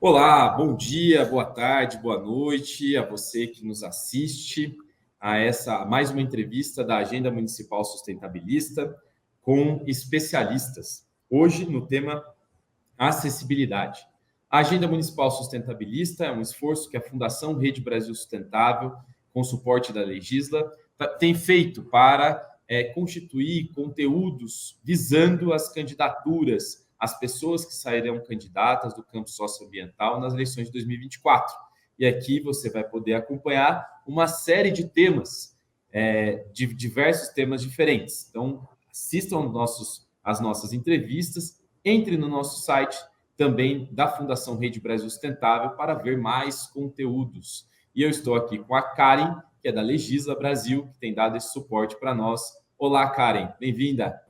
Olá, bom dia, boa tarde, boa noite a você que nos assiste a mais uma entrevista da Agenda Municipal Sustentabilista com especialistas. Hoje no tema acessibilidade. A Agenda Municipal Sustentabilista é um esforço que a Fundação Rede Brasil Sustentável, com suporte da Legisla, tem feito para constituir conteúdos visando as candidaturas, as pessoas que sairão candidatas do campo socioambiental nas eleições de 2024. E aqui você vai poder acompanhar uma série de temas, de diversos temas diferentes. Então, assistam as nossas entrevistas, entre no nosso site também da Fundação Rede Brasil Sustentável para ver mais conteúdos. E eu estou aqui com a Karen, que é da Legisla Brasil, que tem dado esse suporte para nós. Olá, Karen, bem-vinda.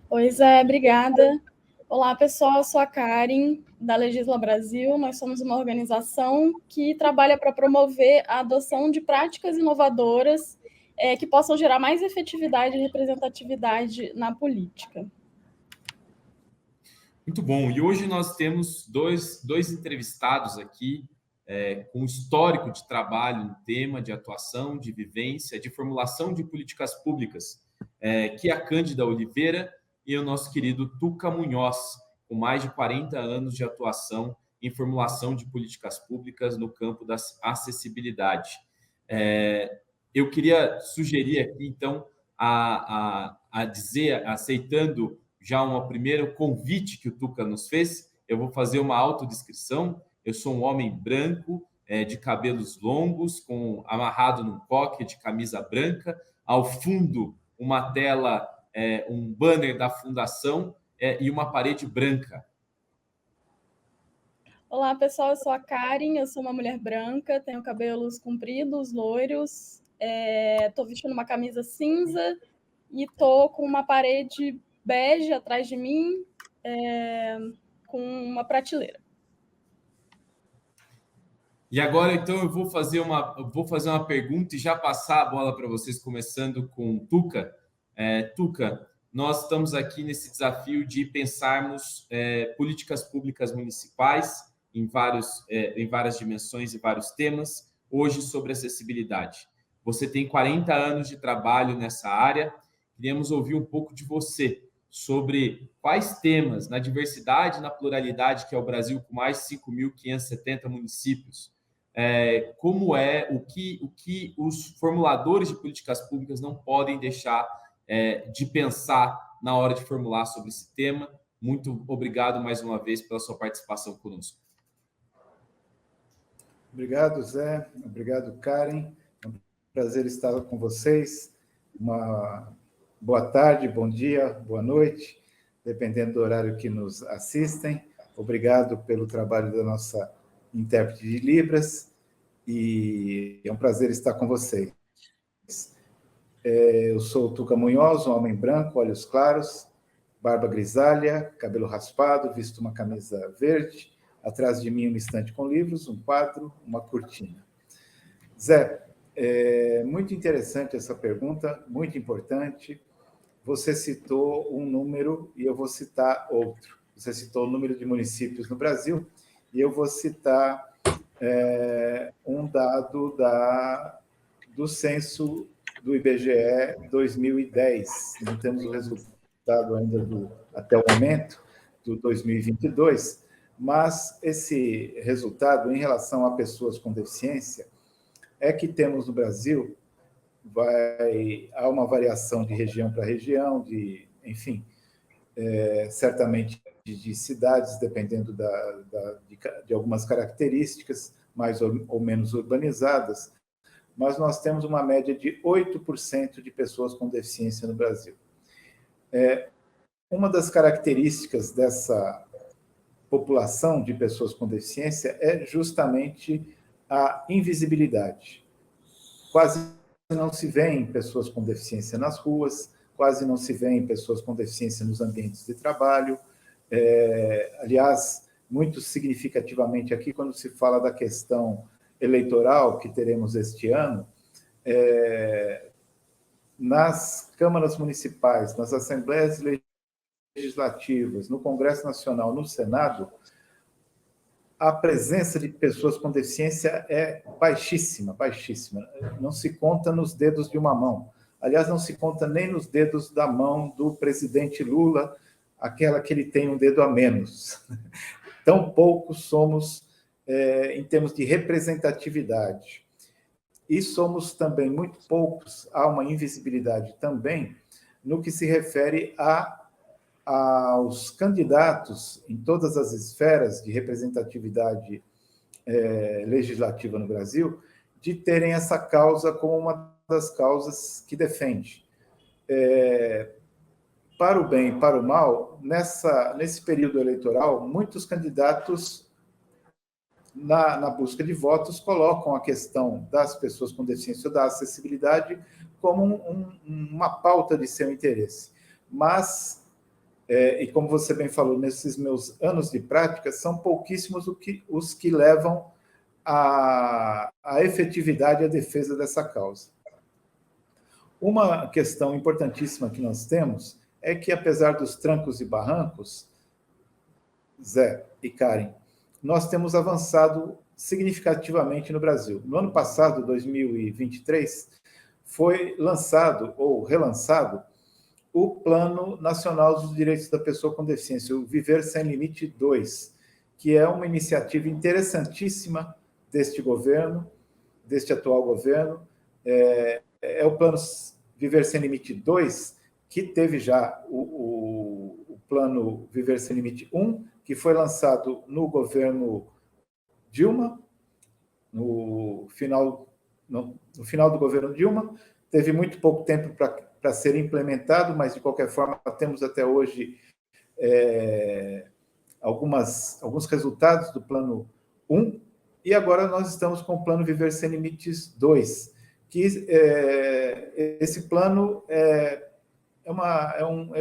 Oi, Zé, obrigada. Olá, pessoal, eu sou a Karen, da Legisla Brasil. Nós somos uma organização que trabalha para promover a adoção de práticas inovadoras que possam gerar mais efetividade e representatividade na política. Muito bom. E hoje nós temos dois entrevistados aqui com histórico de trabalho no tema de atuação, de vivência, de formulação de políticas públicas, que é a Cândida Oliveira e o nosso querido Tuca Munhoz, com mais de 40 anos de atuação em formulação de políticas públicas no campo da acessibilidade. Eu queria sugerir aqui, então, a dizer, aceitando já um primeiro convite que o Tuca nos fez, eu vou fazer uma autodescrição. Eu sou um homem branco, de cabelos longos, amarrado num coque de camisa branca. Ao fundo, uma tela, um banner da fundação e uma parede branca. Olá, pessoal, eu sou a Karen, eu sou uma mulher branca, tenho cabelos compridos, loiros, estou vestindo uma camisa cinza e estou com uma parede bege atrás de mim, com uma prateleira. E agora, então, eu vou fazer uma pergunta e já passar a bola para vocês, começando com o Tuca. Tuca, nós estamos aqui nesse desafio de pensarmos políticas públicas municipais em várias dimensões e vários temas, hoje sobre acessibilidade. Você tem 40 anos de trabalho nessa área, queríamos ouvir um pouco de você sobre quais temas, na diversidade e na pluralidade, que é o Brasil com mais de 5.570 municípios, o que os formuladores de políticas públicas não podem deixar de pensar na hora de formular sobre esse tema. Muito obrigado mais uma vez pela sua participação conosco. Obrigado, Zé. Obrigado, Karen. É um prazer estar com vocês. Uma boa tarde, bom dia, boa noite, dependendo do horário que nos assistem. Obrigado pelo trabalho da nossa intérprete de Libras e é um prazer estar com vocês. Eu sou o Tuca Munhoz, um homem branco, olhos claros, barba grisalha, cabelo raspado, visto uma camisa verde, atrás de mim uma estante com livros, um quadro, uma cortina. Zé, muito interessante essa pergunta, muito importante. Você citou um número e eu vou citar outro. Você citou o número de municípios no Brasil e eu vou citar um dado do censo do IBGE 2010. Não temos o resultado ainda até o momento, do 2022, mas esse resultado, em relação a pessoas com deficiência, é que temos no Brasil, há uma variação de região para região, enfim, certamente de cidades, dependendo de algumas características, mais ou menos urbanizadas, mas nós temos uma média de 8% de pessoas com deficiência no Brasil. Uma das características dessa população de pessoas com deficiência é justamente a invisibilidade. Quase não se vê pessoas com deficiência nas ruas, quase não se vê pessoas com deficiência nos ambientes de trabalho. Aliás, muito significativamente aqui, quando se fala da questão eleitoral que teremos este ano, nas câmaras municipais, nas assembleias legislativas, no Congresso Nacional, no Senado, a presença de pessoas com deficiência é baixíssima, baixíssima. Não se conta nos dedos de uma mão. Aliás, não se conta nem nos dedos da mão do presidente Lula, aquela que ele tem um dedo a menos. Tão poucos somos em termos de representatividade. E somos também muito poucos, há uma invisibilidade também, no que se refere aos candidatos em todas as esferas de representatividade legislativa no Brasil, de terem essa causa como uma das causas que defende. Para o bem e para o mal, nesse período eleitoral, muitos candidatos, na busca de votos, colocam a questão das pessoas com deficiência ou da acessibilidade como uma pauta de seu interesse. Mas, e como você bem falou, nesses meus anos de prática, são pouquíssimos os que levam à efetividade e à defesa dessa causa. Uma questão importantíssima que nós temos é que, apesar dos trancos e barrancos, Zé e Karen, nós temos avançado significativamente no Brasil. No ano passado, 2023, foi lançado ou relançado o Plano Nacional dos Direitos da Pessoa com Deficiência, o Viver Sem Limite 2, que é uma iniciativa interessantíssima deste governo, deste atual governo. É o Plano Viver Sem Limite 2, que teve já o Plano Viver Sem Limite 1, que foi lançado no governo Dilma, no final do governo Dilma. Teve muito pouco tempo para ser implementado, mas, de qualquer forma, temos até hoje alguns resultados do Plano 1, e agora nós estamos com o Plano Viver Sem Limites 2, que esse plano é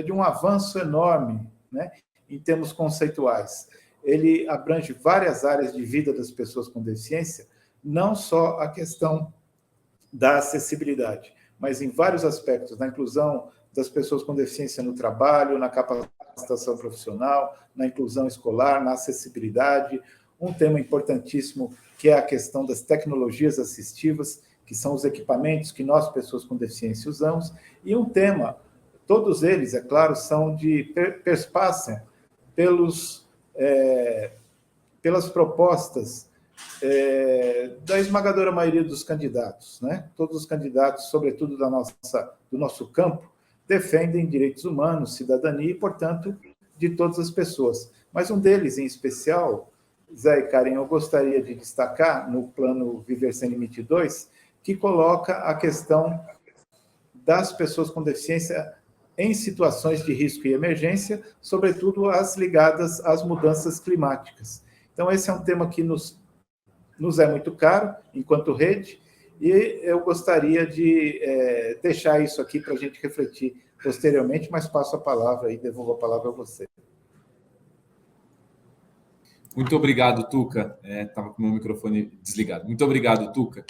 de um avanço enorme, né, em termos conceituais. Ele abrange várias áreas de vida das pessoas com deficiência, não só a questão da acessibilidade, mas em vários aspectos, na inclusão das pessoas com deficiência no trabalho, na capacitação profissional, na inclusão escolar, na acessibilidade. Um tema importantíssimo, que é a questão das tecnologias assistivas, que são os equipamentos que nós, pessoas com deficiência, usamos, e um tema, todos eles, é claro, perspassam pelas propostas da esmagadora maioria dos candidatos, né? Todos os candidatos, sobretudo do nosso campo, defendem direitos humanos, cidadania e, portanto, de todas as pessoas. Mas um deles, em especial, Zé e Karen, eu gostaria de destacar no Plano Viver Sem Limite 2, que coloca a questão das pessoas com deficiência em situações de risco e emergência, sobretudo as ligadas às mudanças climáticas. Então, esse é um tema que nos é muito caro, enquanto rede, e eu gostaria de deixar isso aqui para a gente refletir posteriormente, mas passo a palavra e devolvo a palavra a você. Muito obrigado, Tuca. Estava com o meu microfone desligado. Muito obrigado, Tuca.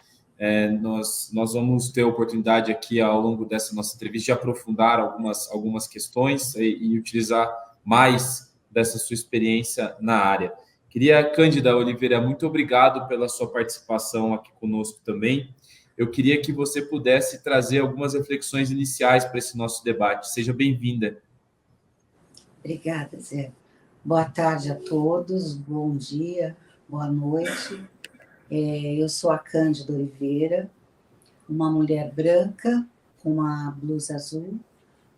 Nós vamos ter a oportunidade aqui, ao longo dessa nossa entrevista, de aprofundar algumas questões e utilizar mais dessa sua experiência na área. Queria, Cândida Oliveira, muito obrigado pela sua participação aqui conosco também. Eu queria que você pudesse trazer algumas reflexões iniciais para esse nosso debate. Seja bem-vinda. Obrigada, Zé. Boa tarde a todos, bom dia, boa noite. Eu sou a Cândida Oliveira, uma mulher branca com uma blusa azul,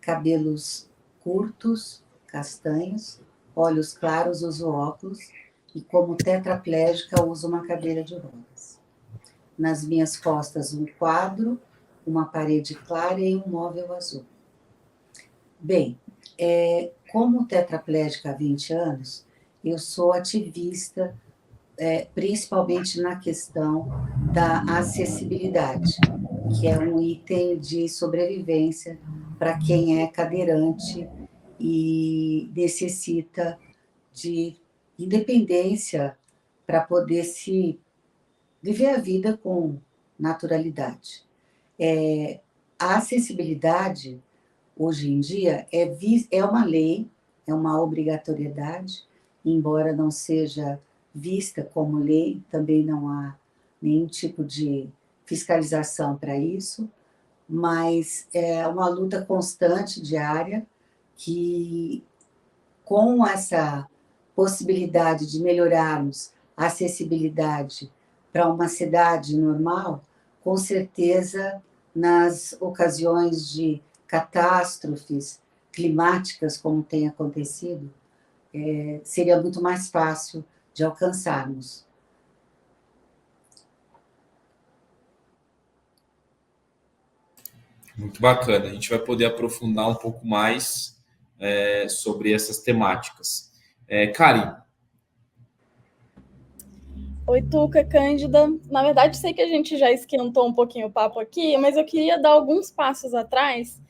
cabelos curtos, castanhos, olhos claros, uso óculos e, como tetraplégica, uso uma cadeira de rodas. Nas minhas costas, um quadro, uma parede clara e um móvel azul. Bem, como tetraplégica há 20 anos, eu sou ativista, principalmente na questão da acessibilidade, que é um item de sobrevivência para quem é cadeirante e necessita de independência para poder se viver a vida com naturalidade. A acessibilidade, hoje em dia, é uma lei, é uma obrigatoriedade, embora não seja vista como lei, também não há nenhum tipo de fiscalização para isso, mas é uma luta constante, diária, que com essa possibilidade de melhorarmos a acessibilidade para uma cidade normal, com certeza, nas ocasiões de catástrofes climáticas, como tem acontecido, seria muito mais fácil de alcançarmos. Muito bacana. A gente vai poder aprofundar um pouco mais sobre essas temáticas. Karen. Oi, Tuca, Cândida. Na verdade, sei que a gente já esquentou um pouquinho o papo aqui, mas eu queria dar alguns passos atrás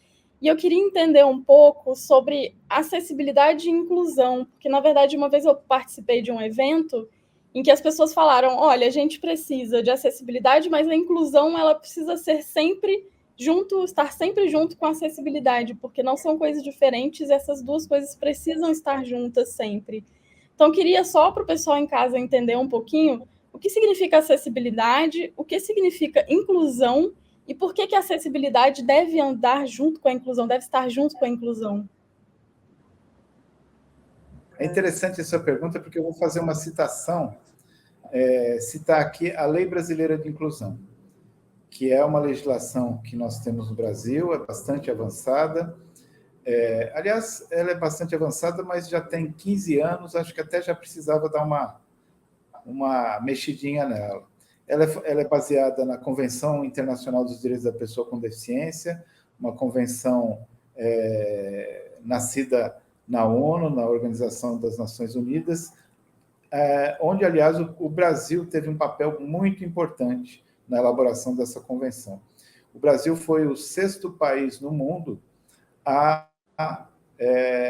e eu queria entender um pouco sobre acessibilidade e inclusão, porque, na verdade, uma vez eu participei de um evento em que as pessoas falaram, olha, a gente precisa de acessibilidade, mas a inclusão ela precisa ser sempre junto, estar sempre junto com a acessibilidade, porque não são coisas diferentes, e essas duas coisas precisam estar juntas sempre. Então, queria só para o pessoal em casa entender um pouquinho o que significa acessibilidade, o que significa inclusão e por que a acessibilidade deve andar junto com a inclusão, deve estar junto com a inclusão. É interessante essa pergunta, porque eu vou fazer uma citação, citar aqui a Lei Brasileira de Inclusão, que é uma legislação que nós temos no Brasil, é bastante avançada. Aliás, ela é bastante avançada, mas já tem 15 anos, acho que até já precisava dar uma mexidinha nela. Ela é baseada na Convenção Internacional dos Direitos da Pessoa com Deficiência, uma convenção nascida na ONU, na Organização das Nações Unidas, onde, aliás, o Brasil teve um papel muito importante na elaboração dessa convenção. O Brasil foi o 6º país no mundo a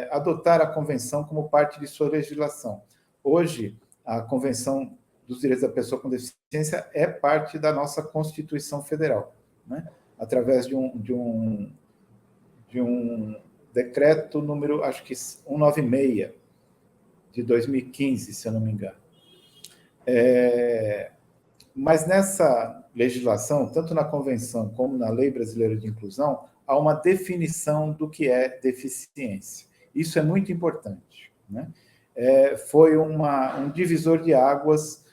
adotar a convenção como parte de sua legislação. Hoje, a Convenção dos Direitos da Pessoa com Deficiência é parte da nossa Constituição Federal, né? Através de um decreto número, acho que 196, de 2015, se eu não me engano. Mas nessa legislação, tanto na Convenção como na Lei Brasileira de Inclusão, há uma definição do que é deficiência. Isso é muito importante, né? Foi um divisor de águas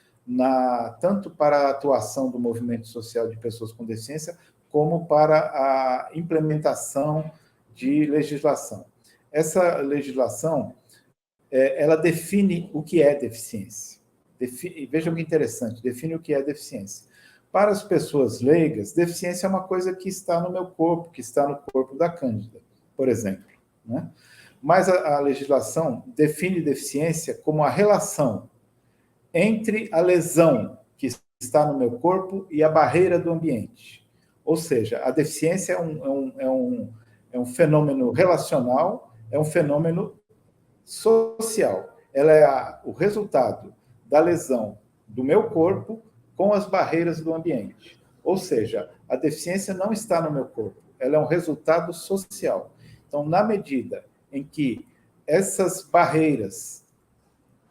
tanto para a atuação do movimento social de pessoas com deficiência, como para a implementação de legislação. Essa legislação, ela define o que é deficiência. Vejam que interessante, define o que é deficiência. Para as pessoas leigas, deficiência é uma coisa que está no meu corpo, que está no corpo da Cândida, por exemplo, né? Mas a legislação define deficiência como a relação entre a lesão que está no meu corpo e a barreira do ambiente. Ou seja, a deficiência é um fenômeno relacional, é um fenômeno social. Ela é o resultado da lesão do meu corpo com as barreiras do ambiente. Ou seja, a deficiência não está no meu corpo, ela é um resultado social. Então, na medida em que essas barreiras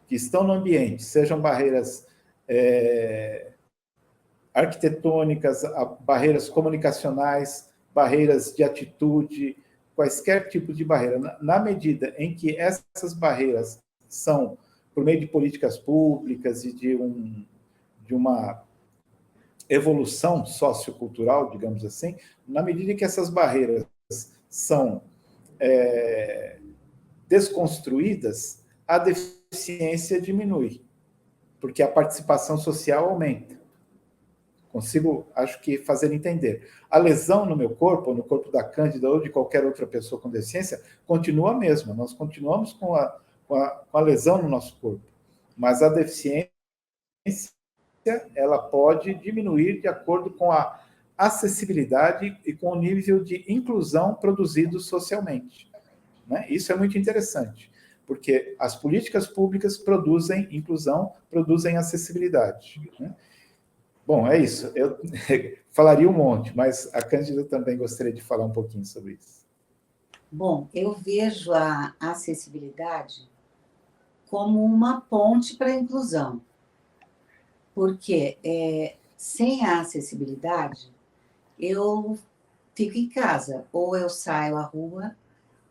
que estão no ambiente, sejam barreiras arquitetônicas, barreiras comunicacionais, barreiras de atitude, quaisquer tipo de barreira, na medida em que essas barreiras são por meio de políticas públicas e de uma evolução sociocultural, digamos assim, na medida em que essas barreiras são desconstruídas, a deficiência diminui, porque a participação social aumenta. Consigo, acho que, fazer entender. A lesão no meu corpo, ou no corpo da Cândida, ou de qualquer outra pessoa com deficiência, continua a mesma. Nós continuamos com a lesão no nosso corpo. Mas a deficiência, ela pode diminuir de acordo com a acessibilidade e com o nível de inclusão produzido socialmente, né? Isso é muito interessante, porque as políticas públicas produzem inclusão, produzem acessibilidade, né? Bom, é isso. Eu falaria um monte, mas a Cândida também gostaria de falar um pouquinho sobre isso. Bom, eu vejo a acessibilidade como uma ponte para a inclusão. Porque sem a acessibilidade, eu fico em casa, ou eu saio à rua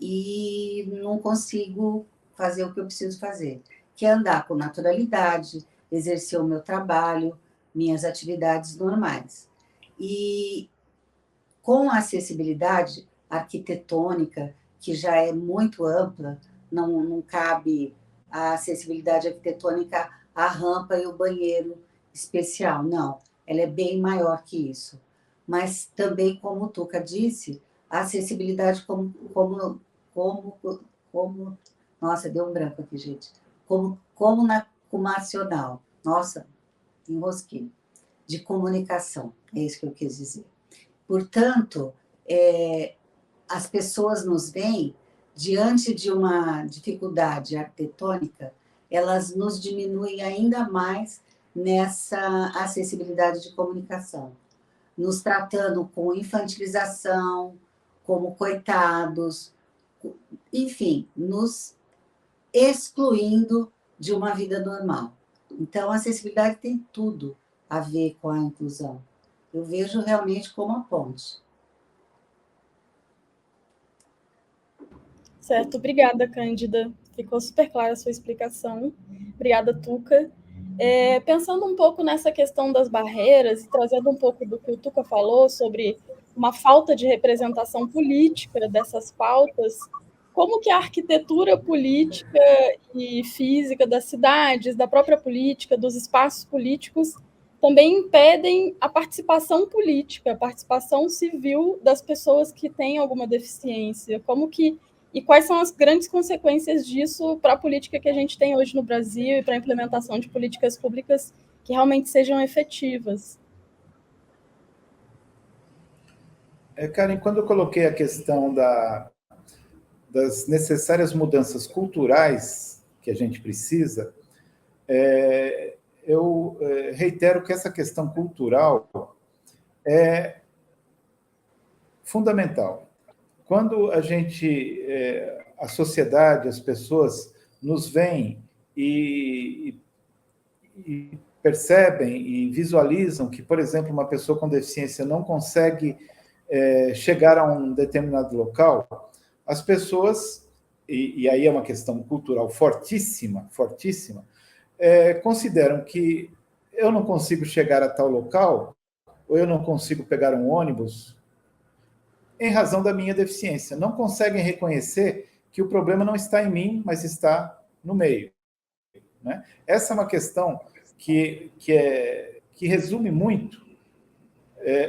e não consigo fazer o que eu preciso fazer, que é andar com naturalidade, exercer o meu trabalho, minhas atividades normais. E com a acessibilidade arquitetônica, que já é muito ampla, não cabe a acessibilidade arquitetônica à rampa e o banheiro especial, não, ela é bem maior que isso. Mas também, como o Tuca disse, a acessibilidade como nossa, deu um branco aqui, gente, comunicacional, nossa, enrosquei, de comunicação, é isso que eu quis dizer. Portanto, as pessoas nos veem diante de uma dificuldade arquitetônica, elas nos diminuem ainda mais nessa acessibilidade de comunicação, nos tratando com infantilização, como coitados, enfim, nos excluindo de uma vida normal. Então, a acessibilidade tem tudo a ver com a inclusão. Eu vejo realmente como a ponte. Certo, obrigada, Cândida. Ficou super clara a sua explicação. Obrigada, Tuca. Pensando um pouco nessa questão das barreiras, e trazendo um pouco do que o Tuca falou sobre uma falta de representação política dessas pautas, como que a arquitetura política e física das cidades, da própria política, dos espaços políticos, também impedem a participação política, a participação civil das pessoas que têm alguma deficiência? E quais são as grandes consequências disso para a política que a gente tem hoje no Brasil e para a implementação de políticas públicas que realmente sejam efetivas? Karen, quando eu coloquei a questão das necessárias mudanças culturais que a gente precisa, eu reitero que essa questão cultural é fundamental. Quando a sociedade, as pessoas nos veem e percebem e visualizam que, por exemplo, uma pessoa com deficiência não consegue chegar a um determinado local, as pessoas, e aí é uma questão cultural fortíssima, consideram que eu não consigo chegar a tal local, ou eu não consigo pegar um ônibus, em razão da minha deficiência. Não conseguem reconhecer que o problema não está em mim, mas está no meio. Né? Essa é uma questão que resume muito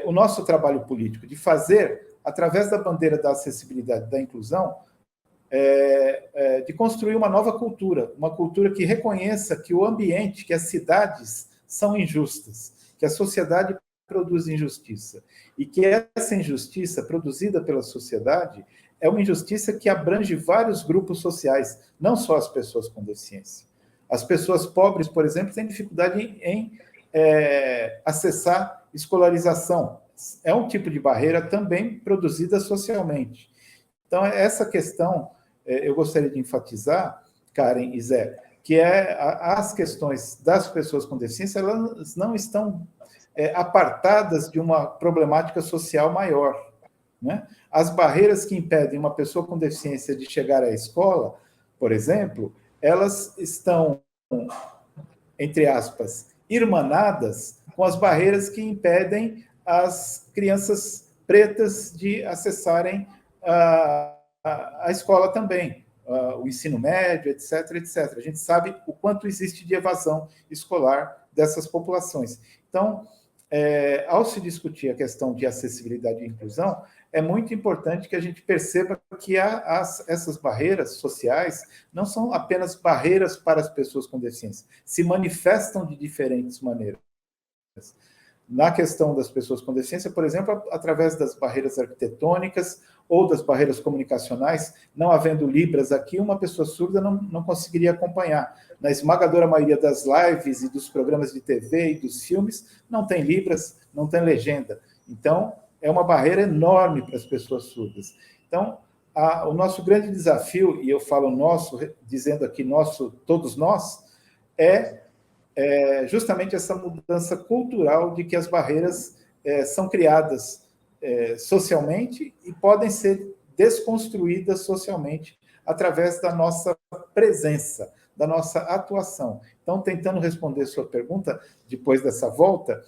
o nosso trabalho político, de fazer, através da bandeira da acessibilidade, da inclusão, de construir uma nova cultura, uma cultura que reconheça que o ambiente, que as cidades são injustas, que a sociedade produz injustiça, e que essa injustiça produzida pela sociedade é uma injustiça que abrange vários grupos sociais, não só as pessoas com deficiência. As pessoas pobres, por exemplo, têm dificuldade em acessar escolarização. É um tipo de barreira também produzida socialmente. Então, essa questão eu gostaria de enfatizar, Karen e Zé, que as questões das pessoas com deficiência, elas não estão apartadas de uma problemática social maior. Né? As barreiras que impedem uma pessoa com deficiência de chegar à escola, por exemplo, elas estão, entre aspas, irmanadas com as barreiras que impedem as crianças pretas de acessarem a escola também, o ensino médio, etc., etc. A gente sabe o quanto existe de evasão escolar dessas populações. Então, ao se discutir a questão de acessibilidade e inclusão, é muito importante que a gente perceba que essas barreiras sociais não são apenas barreiras para as pessoas com deficiência, se manifestam de diferentes maneiras. Na questão das pessoas com deficiência, por exemplo, através das barreiras arquitetônicas ou das barreiras comunicacionais, não havendo libras aqui, uma pessoa surda não conseguiria acompanhar. Na esmagadora maioria das lives e dos programas de TV e dos filmes, não tem libras, não tem legenda. Então, é uma barreira enorme para as pessoas surdas. Então, o nosso grande desafio, e eu falo nosso, dizendo aqui nosso, todos nós, é justamente essa mudança cultural de que as barreiras são criadas socialmente e podem ser desconstruídas socialmente através da nossa presença, da nossa atuação. Então, tentando responder sua pergunta, depois dessa volta,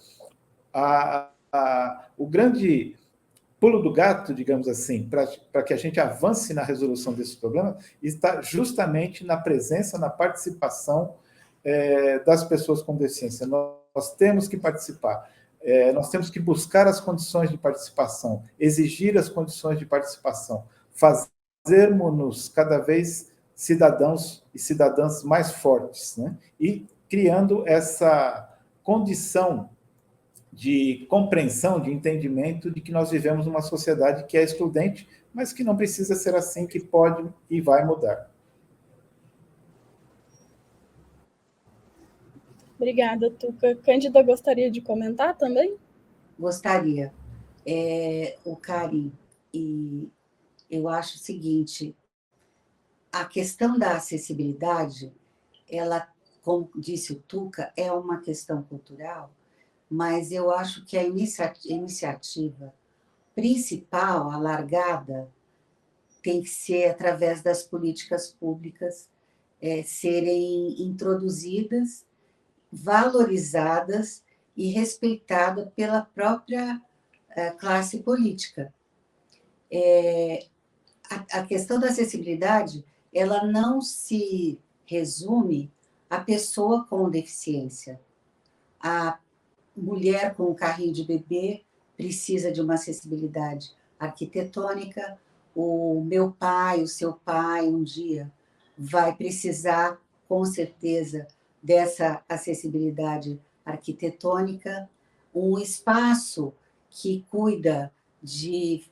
o grande pulo do gato, digamos assim, para que a gente avance na resolução desse problema, está justamente na presença, na participação das pessoas com deficiência. Nós temos que participar, nós temos que buscar as condições de participação, exigir as condições de participação, fazermos-nos cada vez cidadãos e cidadãs mais fortes, né? E criando essa condição de compreensão, de entendimento de que nós vivemos numa sociedade que é excludente, mas que não precisa ser assim, que pode e vai mudar. Obrigada, Tuca. Cândida gostaria de comentar também? Gostaria. O Karim, e eu acho o seguinte, a questão da acessibilidade, ela, como disse o Tuca, é uma questão cultural, mas eu acho que a iniciativa principal, a largada, tem que ser através das políticas públicas serem introduzidas, valorizadas e respeitadas pela própria classe política. A questão da acessibilidade, ela não se resume à pessoa com deficiência. A mulher com carrinho de bebê precisa de uma acessibilidade arquitetônica. O meu pai, o seu pai, um dia vai precisar, com certeza, dessa acessibilidade arquitetônica. Um espaço que cuida de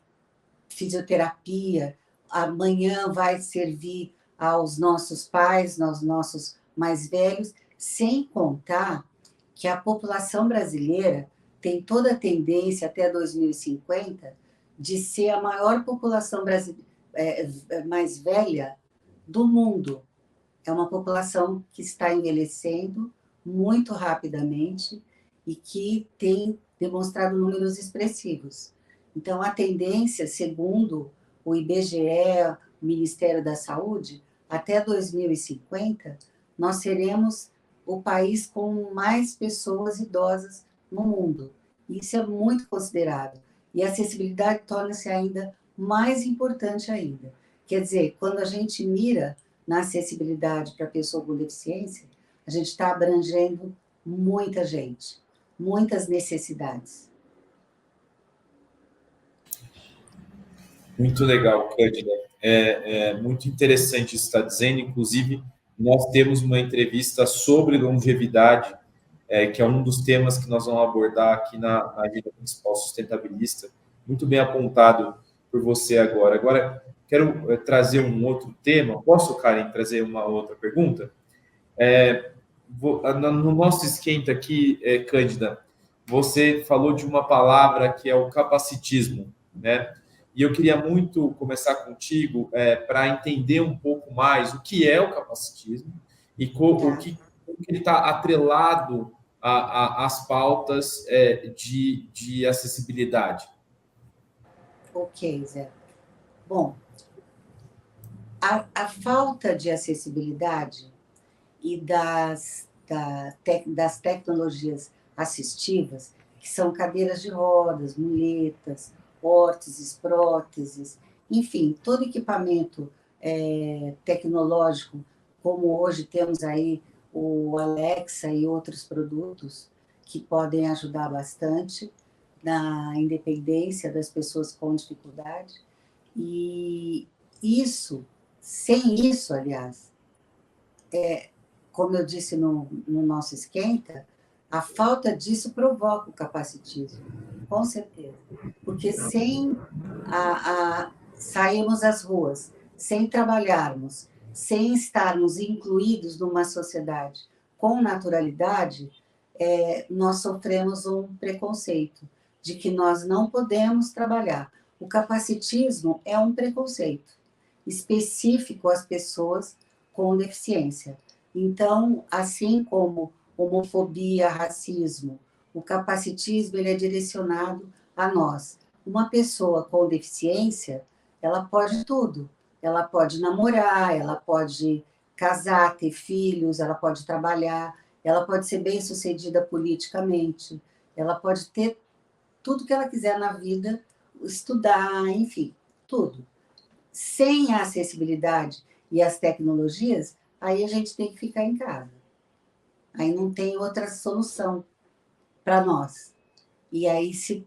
fisioterapia, amanhã vai servir aos nossos pais, aos nossos mais velhos, sem contar que a população brasileira tem toda a tendência, até 2050, de ser a maior população mais velha do mundo. É uma população que está envelhecendo muito rapidamente e que tem demonstrado números expressivos. Então, a tendência, segundo o IBGE, o Ministério da Saúde, até 2050, nós seremos o país com mais pessoas idosas no mundo. Isso é muito considerável. E a acessibilidade torna-se ainda mais importante ainda. Quer dizer, quando a gente mira na acessibilidade para a pessoa com deficiência, a gente está abrangendo muita gente, muitas necessidades. Muito legal, Cândida. É muito interessante isso que está dizendo. Inclusive, nós temos uma entrevista sobre longevidade, que é um dos temas que nós vamos abordar aqui na Agenda Municipal Sustentabilista. Muito bem apontado por você agora. Agora, quero trazer um outro tema. Posso, Karen, trazer uma outra pergunta? No nosso esquenta aqui, Cândida, você falou de uma palavra que é o capacitismo, né? E eu queria muito começar contigo para entender um pouco mais o que é o capacitismo e o que ele está atrelado às pautas de acessibilidade. Ok, Zé. Bom, a falta de acessibilidade e das tecnologias assistivas, que são cadeiras de rodas, muletas, órteses, próteses, enfim, todo equipamento tecnológico, como hoje temos aí o Alexa e outros produtos que podem ajudar bastante na independência das pessoas com dificuldade. E sem isso, aliás, como eu disse no nosso esquenta, a falta disso provoca o capacitismo, com certeza. Porque sem sairmos às ruas, sem trabalharmos, sem estarmos incluídos numa sociedade com naturalidade, nós sofremos um preconceito de que nós não podemos trabalhar. O capacitismo é um preconceito específico às pessoas com deficiência. Então, assim como homofobia, racismo. O capacitismo ele é direcionado a nós. Uma pessoa com deficiência, ela pode tudo. Ela pode namorar, ela pode casar, ter filhos, ela pode trabalhar, ela pode ser bem-sucedida politicamente, ela pode ter tudo que ela quiser na vida, estudar, enfim, tudo. Sem a acessibilidade e as tecnologias, aí a gente tem que ficar em casa. Aí não tem outra solução para nós. E aí se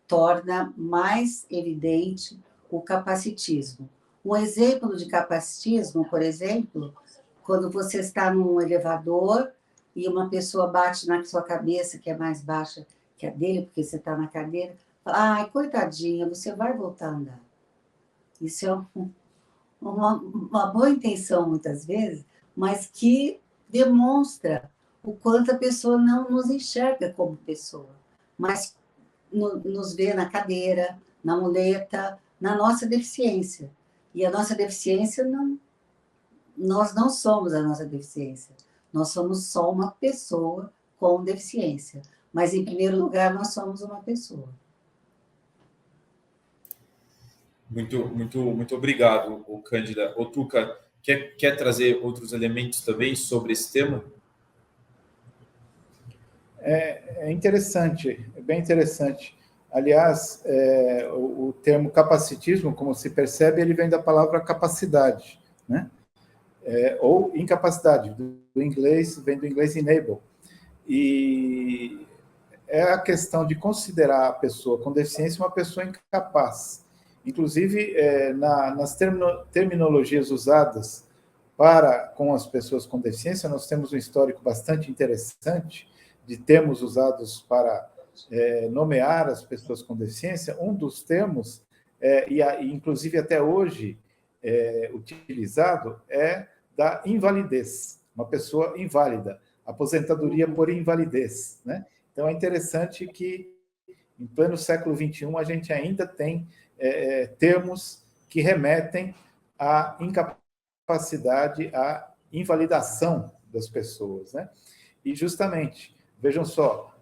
torna mais evidente o capacitismo. Um exemplo de capacitismo, por exemplo, quando você está num elevador e uma pessoa bate na sua cabeça, que é mais baixa que a dele, porque você está na cadeira, fala, ai, coitadinha, você vai voltar a andar. Isso é uma boa intenção, muitas vezes, mas que demonstra o quanto a pessoa não nos enxerga como pessoa, mas nos vê na cadeira, na muleta, na nossa deficiência. E a nossa deficiência, nós não somos a nossa deficiência. Nós somos só uma pessoa com deficiência. Mas, em primeiro lugar, nós somos uma pessoa. Muito obrigado, Cândida. Tuca, quer trazer outros elementos também sobre esse tema? É interessante, é bem interessante. Aliás, o termo capacitismo, como se percebe, ele vem da palavra capacidade, né? Ou incapacidade, do inglês, vem do inglês enable. E é a questão de considerar a pessoa com deficiência uma pessoa incapaz. Inclusive, nas terminologias usadas com as pessoas com deficiência, nós temos um histórico bastante interessante de termos usados para nomear as pessoas com deficiência. Um dos termos, inclusive até hoje utilizado, é da invalidez, uma pessoa inválida, aposentadoria por invalidez, né? Então, é interessante que, em pleno século XXI, a gente ainda tem termos que remetem à incapacidade, à invalidação das pessoas, né? E, justamente, vejam só,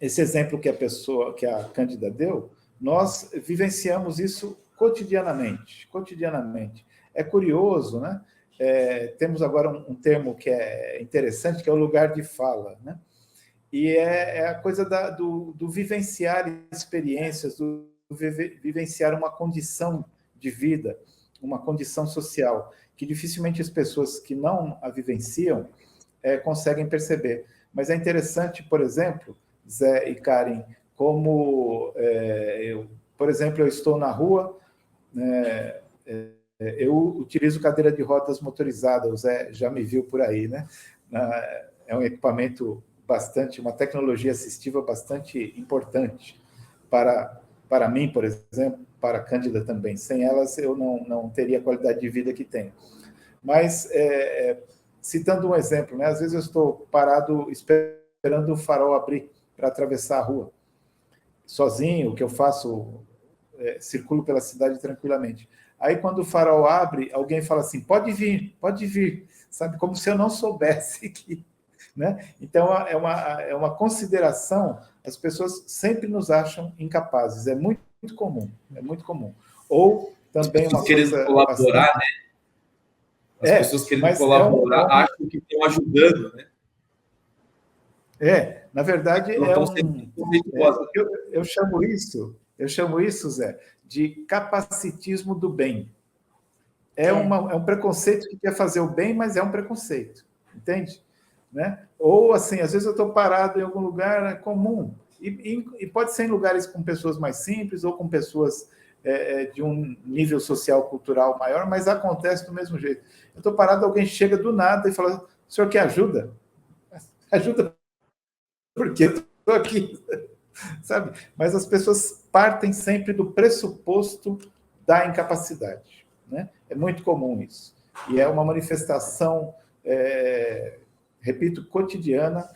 esse exemplo que a Cândida deu, nós vivenciamos isso cotidianamente. É curioso, né? Temos agora um termo que é interessante, que é o lugar de fala, né? E é a coisa do vivenciar experiências, do vivenciar uma condição de vida, uma condição social, que dificilmente as pessoas que não a vivenciam conseguem perceber. Mas é interessante, por exemplo, Zé e Karen, como por exemplo, eu estou na rua, eu utilizo cadeira de rodas motorizada, o Zé já me viu por aí, né? É um equipamento uma tecnologia assistiva bastante importante para mim, por exemplo, para a Cândida também. Sem elas, eu não teria a qualidade de vida que tenho. Mas, citando um exemplo, né? Às vezes eu estou parado esperando o farol abrir para atravessar a rua. Sozinho, o que eu faço, circulo pela cidade tranquilamente. Aí, quando o farol abre, alguém fala assim, pode vir, sabe? Como se eu não soubesse que... Né? Então, é uma consideração, as pessoas sempre nos acham incapazes, é muito comum. Ou também uma coisa... colaborar, bastante... né? As pessoas querendo colaborar acham que estão ajudando, né? Na verdade, eu chamo isso, Zé, de capacitismo do bem. É um preconceito que quer fazer o bem, mas é um preconceito, entende? Né? Ou, assim, às vezes eu estou parado em algum lugar comum, e pode ser em lugares com pessoas mais simples, ou com pessoas de um nível social, cultural maior, mas acontece do mesmo jeito. Eu estou parado, alguém chega do nada e fala, o senhor quer ajuda? Ajuda porque eu estou aqui, sabe? Mas as pessoas partem sempre do pressuposto da incapacidade, né? É muito comum isso. E é uma manifestação, repito, cotidiana,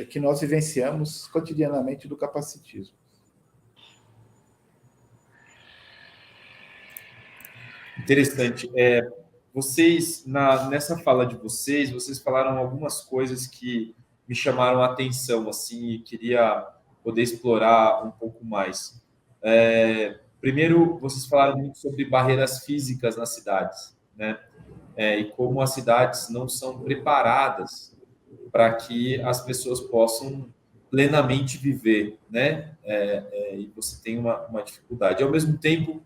que nós vivenciamos cotidianamente do capacitismo. Interessante. vocês, nessa fala de vocês falaram algumas coisas que me chamaram a atenção, assim, e queria poder explorar um pouco mais. Primeiro, vocês falaram muito sobre barreiras físicas nas cidades, né? E como as cidades não são preparadas para que as pessoas possam plenamente viver, né? E você tem uma dificuldade. Ao mesmo tempo,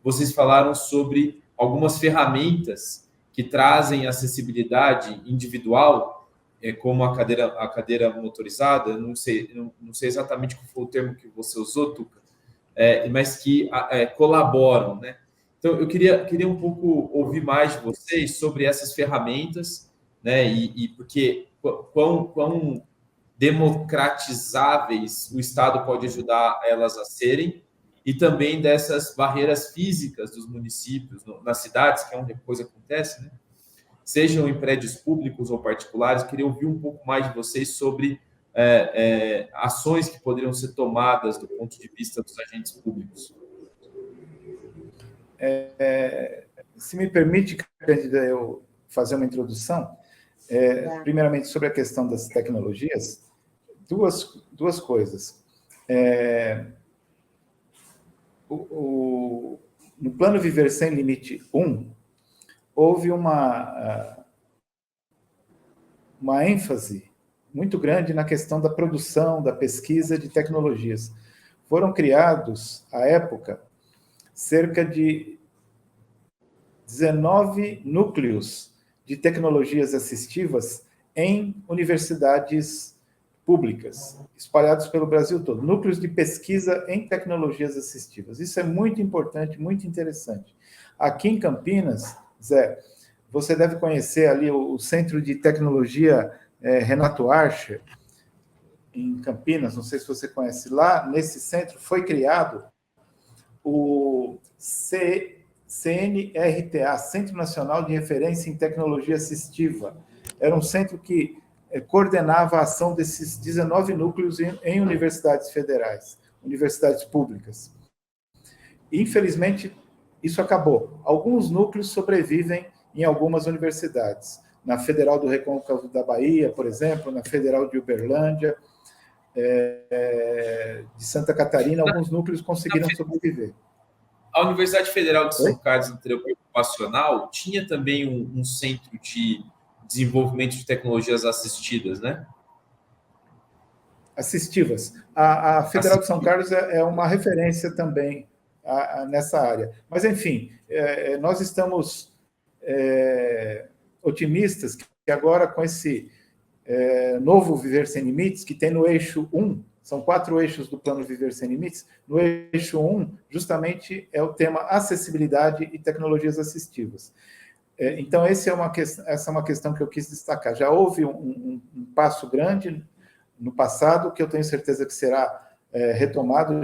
vocês falaram sobre algumas ferramentas que trazem acessibilidade individual, como a cadeira motorizada. Não sei exatamente qual foi o termo que você usou, Tuca, mas que colaboram, né? Então, eu queria um pouco ouvir mais de vocês sobre essas ferramentas, né? E porque quão democratizáveis o Estado pode ajudar elas a serem, e também dessas barreiras físicas dos municípios, nas cidades, que é onde a coisa acontece, né? Sejam em prédios públicos ou particulares. Queria ouvir um pouco mais de vocês sobre ações que poderiam ser tomadas do ponto de vista dos agentes públicos. Se me permite, Cândida, eu fazer uma introdução, primeiramente sobre a questão das tecnologias, duas coisas. No Plano Viver Sem Limite 1, houve uma ênfase muito grande na questão da produção, da pesquisa de tecnologias. Foram criados, à época, cerca de 19 núcleos de tecnologias assistivas em universidades públicas, espalhados pelo Brasil todo. Núcleos de pesquisa em tecnologias assistivas. Isso é muito importante, muito interessante. Aqui em Campinas, Zé, você deve conhecer ali o Centro de Tecnologia Renato Archer, em Campinas, não sei se você conhece. Lá, nesse centro, foi criado o CNRTA, Centro Nacional de Referência em Tecnologia Assistiva. Era um centro que coordenava a ação desses 19 núcleos em universidades federais, universidades públicas. Infelizmente, isso acabou. Alguns núcleos sobrevivem em algumas universidades. Na Federal do Recôncavo da Bahia, por exemplo, na Federal de Uberlândia, de Santa Catarina, alguns núcleos conseguiram sobreviver. A Universidade Federal de São Carlos, no Terapia Ocupacional, tinha também um centro de desenvolvimento de tecnologias assistidas, né? Assistivas. A Federal de São Carlos é uma referência também nessa área. Mas, enfim, nós estamos otimistas que agora, com esse novo Viver Sem Limites, que tem no eixo 1, são 4 eixos do Plano Viver Sem Limites, no eixo 1, justamente, é o tema acessibilidade e tecnologias assistivas. Então, essa é uma questão que eu quis destacar. Já houve um passo grande no passado, que eu tenho certeza que será retomado.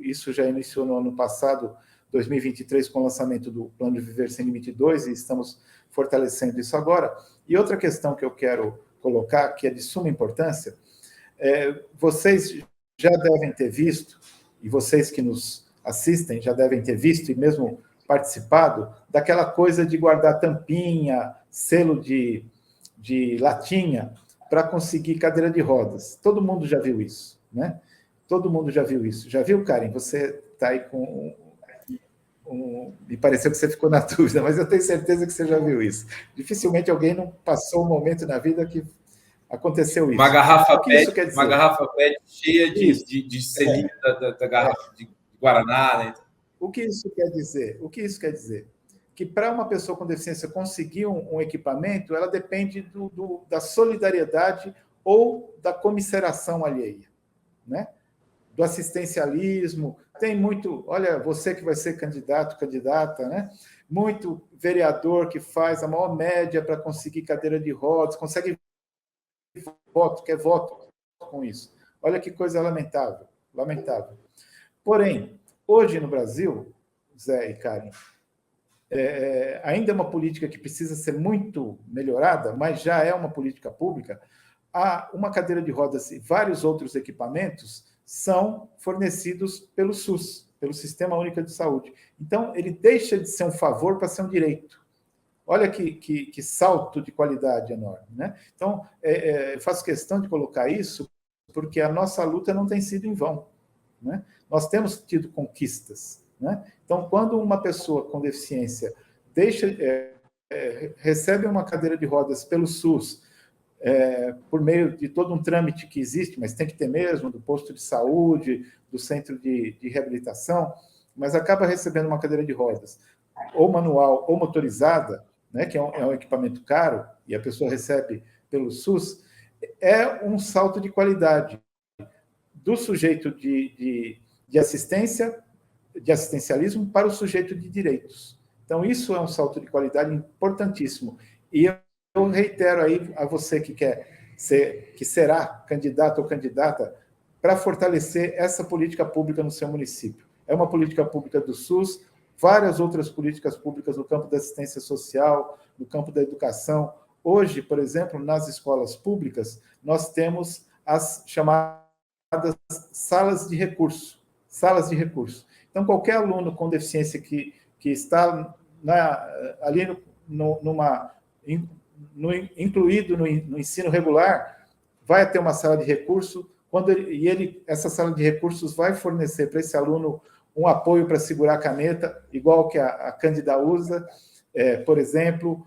Isso já iniciou no ano passado, 2023, com o lançamento do Plano de Viver Sem Limite 2, e estamos fortalecendo isso agora. E outra questão que eu quero colocar, que é de suma importância, vocês já devem ter visto, e vocês que nos assistem já devem ter visto e mesmo participado, daquela coisa de guardar tampinha, selo de latinha, para conseguir cadeira de rodas. Todo mundo já viu isso, né? Todo mundo já viu isso. Já viu, Karen? Você está aí com me pareceu que você ficou na dúvida, mas eu tenho certeza que você já viu isso. Dificilmente alguém não passou um momento na vida que aconteceu isso. Uma garrafa PET cheia de selinho da garrafa de Guaraná, né? O que isso quer dizer? O que isso quer dizer? Que para uma pessoa com deficiência conseguir um equipamento, ela depende da solidariedade ou da comisseração alheia, né? Do assistencialismo. Tem muito, olha, você que vai ser candidato, candidata, né? Muito vereador que faz a maior média para conseguir cadeira de rodas, consegue voto, quer voto com isso. Olha que coisa lamentável, lamentável. Porém, hoje no Brasil, Zé e Karen, ainda é uma política que precisa ser muito melhorada, mas já é uma política pública. Uma cadeira de rodas e vários outros equipamentos são fornecidos pelo SUS, pelo Sistema Único de Saúde. Então, ele deixa de ser um favor para ser um direito. Olha que salto de qualidade enorme, né? Então, eu faço questão de colocar isso porque a nossa luta não tem sido em vão, né? Nós temos tido conquistas, né? Então, quando uma pessoa com deficiência recebe uma cadeira de rodas pelo SUS, por meio de todo um trâmite que existe, mas tem que ter mesmo, do posto de saúde, do centro de reabilitação, mas acaba recebendo uma cadeira de rodas, ou manual ou motorizada, né, que é um equipamento caro, e a pessoa recebe pelo SUS, é um salto de qualidade do sujeito de assistência, de assistencialismo, para o sujeito de direitos. Então, isso é um salto de qualidade importantíssimo. E eu reitero aí a você que será candidato ou candidata para fortalecer essa política pública no seu município. É uma política pública do SUS, várias outras políticas públicas no campo da assistência social, no campo da educação. Hoje, por exemplo, nas escolas públicas, nós temos as chamadas salas de recurso. Salas de recurso. Então, qualquer aluno com deficiência que está ali incluído no ensino regular, vai ter uma sala de recurso, essa sala de recursos vai fornecer para esse aluno um apoio para segurar a caneta, igual que a Cândida usa, por exemplo,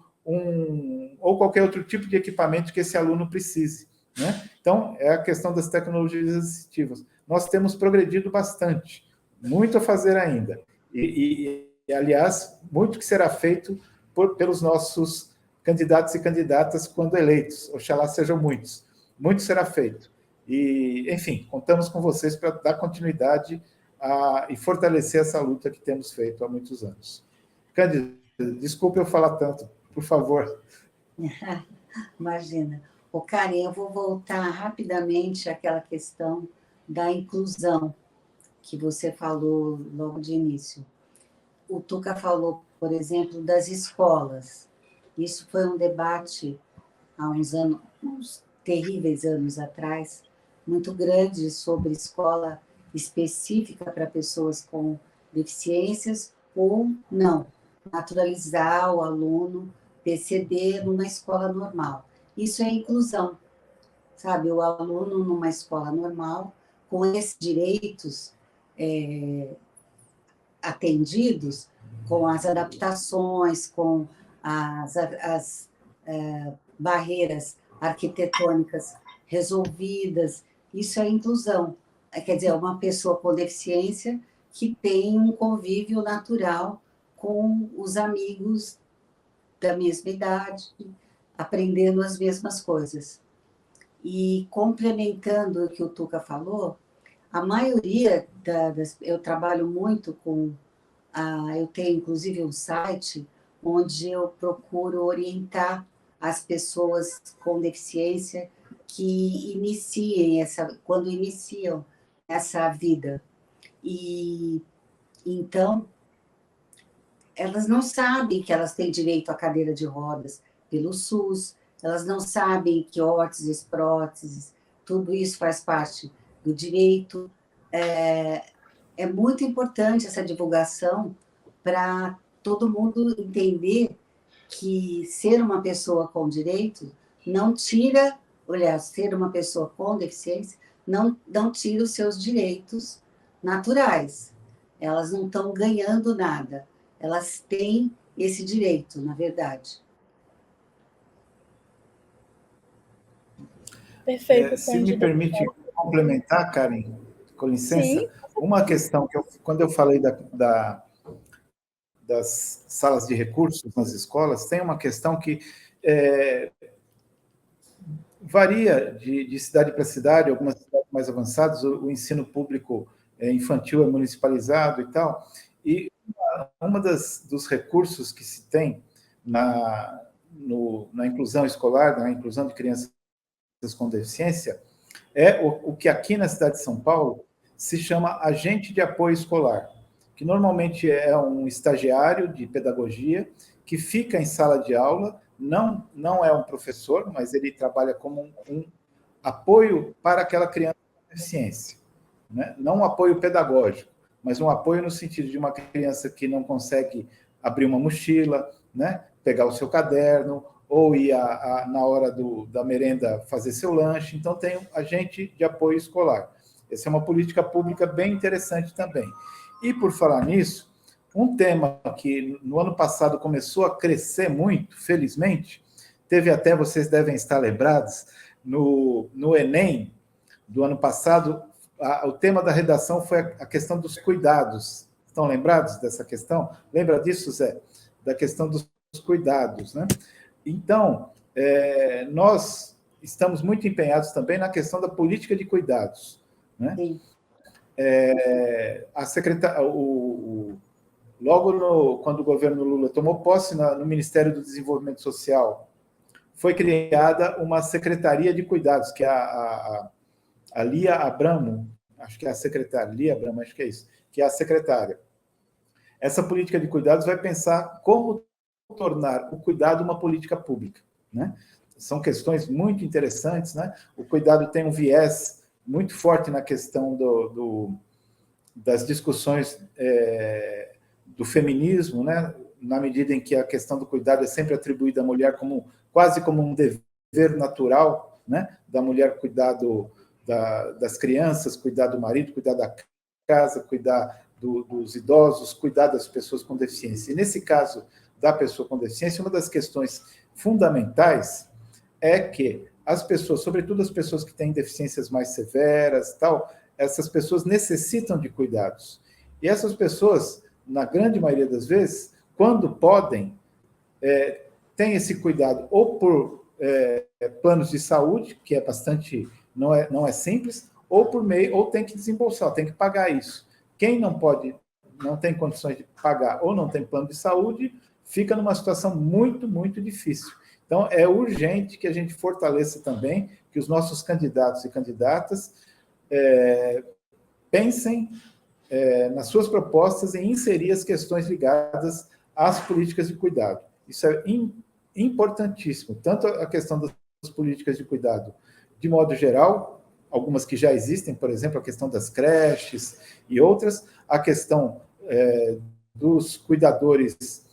ou qualquer outro tipo de equipamento que esse aluno precise, né? Então, é a questão das tecnologias assistivas. Nós temos progredido bastante, muito a fazer ainda. E aliás, muito que será feito pelos nossos candidatos e candidatas quando eleitos. Oxalá sejam muitos. Muito será feito. E, enfim, contamos com vocês para dar continuidade e fortalecer essa luta que temos feito há muitos anos. Cândida, desculpe eu falar tanto, por favor. Imagina. Karen, eu vou voltar rapidamente àquela questão da inclusão que você falou logo de início. O Tuca falou, por exemplo, das escolas. Isso foi um debate há uns terríveis anos atrás, muito grande, sobre escola específica para pessoas com deficiências ou não, naturalizar o aluno PCD numa escola normal. Isso é inclusão, sabe? O aluno numa escola normal, com esses direitos atendidos, com as adaptações, com as barreiras arquitetônicas resolvidas. Isso é inclusão. Quer dizer, uma pessoa com deficiência que tem um convívio natural com os amigos da mesma idade, aprendendo as mesmas coisas. E complementando o que o Tuca falou, a maioria eu trabalho muito com... eu tenho, inclusive, um site onde eu procuro orientar as pessoas com deficiência que quando iniciam essa vida. E, então, elas não sabem que elas têm direito à cadeira de rodas pelo SUS, elas não sabem que órteses, próteses, tudo isso faz parte do direito. É muito importante essa divulgação para todo mundo entender que ser uma pessoa com direito não tira, ser uma pessoa com deficiência não tira os seus direitos naturais. Elas não estão ganhando nada, elas têm esse direito, na verdade. Perfeito. Se me permite complementar, Karen, com licença, sim. Uma questão que quando eu falei das salas de recursos nas escolas, tem uma questão que varia de cidade para cidade, algumas cidades mais avançadas, o ensino público infantil é municipalizado e tal, e uma dos recursos que se tem na inclusão escolar, na inclusão de crianças com deficiência, é o que aqui na cidade de São Paulo se chama agente de apoio escolar, que normalmente é um estagiário de pedagogia que fica em sala de aula, não é um professor, mas ele trabalha como um apoio para aquela criança com deficiência, né? Não um apoio pedagógico, mas um apoio no sentido de uma criança que não consegue abrir uma mochila, né? Pegar o seu caderno, ou ir na hora da merenda fazer seu lanche. Então, tem um agente de apoio escolar. Essa é uma política pública bem interessante também. E, por falar nisso, um tema que no ano passado começou a crescer muito, felizmente, teve até, vocês devem estar lembrados, no Enem do ano passado, o tema da redação foi a questão dos cuidados. Estão lembrados dessa questão? Lembra disso, Zé? Da questão dos cuidados, né? Então, nós estamos muito empenhados também na questão da política de cuidados, né? Sim. Logo quando o governo Lula tomou posse no Ministério do Desenvolvimento Social, foi criada uma Secretaria de Cuidados, que é a Lia Abramo, acho que é a secretária, Lia Abramo, acho que é isso, que é a secretária. Essa política de cuidados vai pensar como tornar o cuidado uma política pública, né? São questões muito interessantes, né? O cuidado tem um viés muito forte na questão das discussões do feminismo, né? Na medida em que a questão do cuidado é sempre atribuída à mulher quase como um dever natural, né? Da mulher cuidar das crianças, cuidar do marido, cuidar da casa, cuidar dos idosos, cuidar das pessoas com deficiência. E nesse caso da pessoa com deficiência, uma das questões fundamentais é que as pessoas, sobretudo as pessoas que têm deficiências mais severas, essas pessoas necessitam de cuidados. E essas pessoas, na grande maioria das vezes, quando podem, têm esse cuidado ou por planos de saúde, que é bastante, não é simples, ou tem que desembolsar, tem que pagar isso. Quem não pode, não tem condições de pagar ou não tem plano de saúde, fica numa situação muito, muito difícil. Então, é urgente que a gente fortaleça também, que os nossos candidatos e candidatas pensem nas suas propostas em inserir as questões ligadas às políticas de cuidado. Isso é importantíssimo, tanto a questão das políticas de cuidado de modo geral, algumas que já existem, por exemplo, a questão das creches e outras, a questão dos cuidadores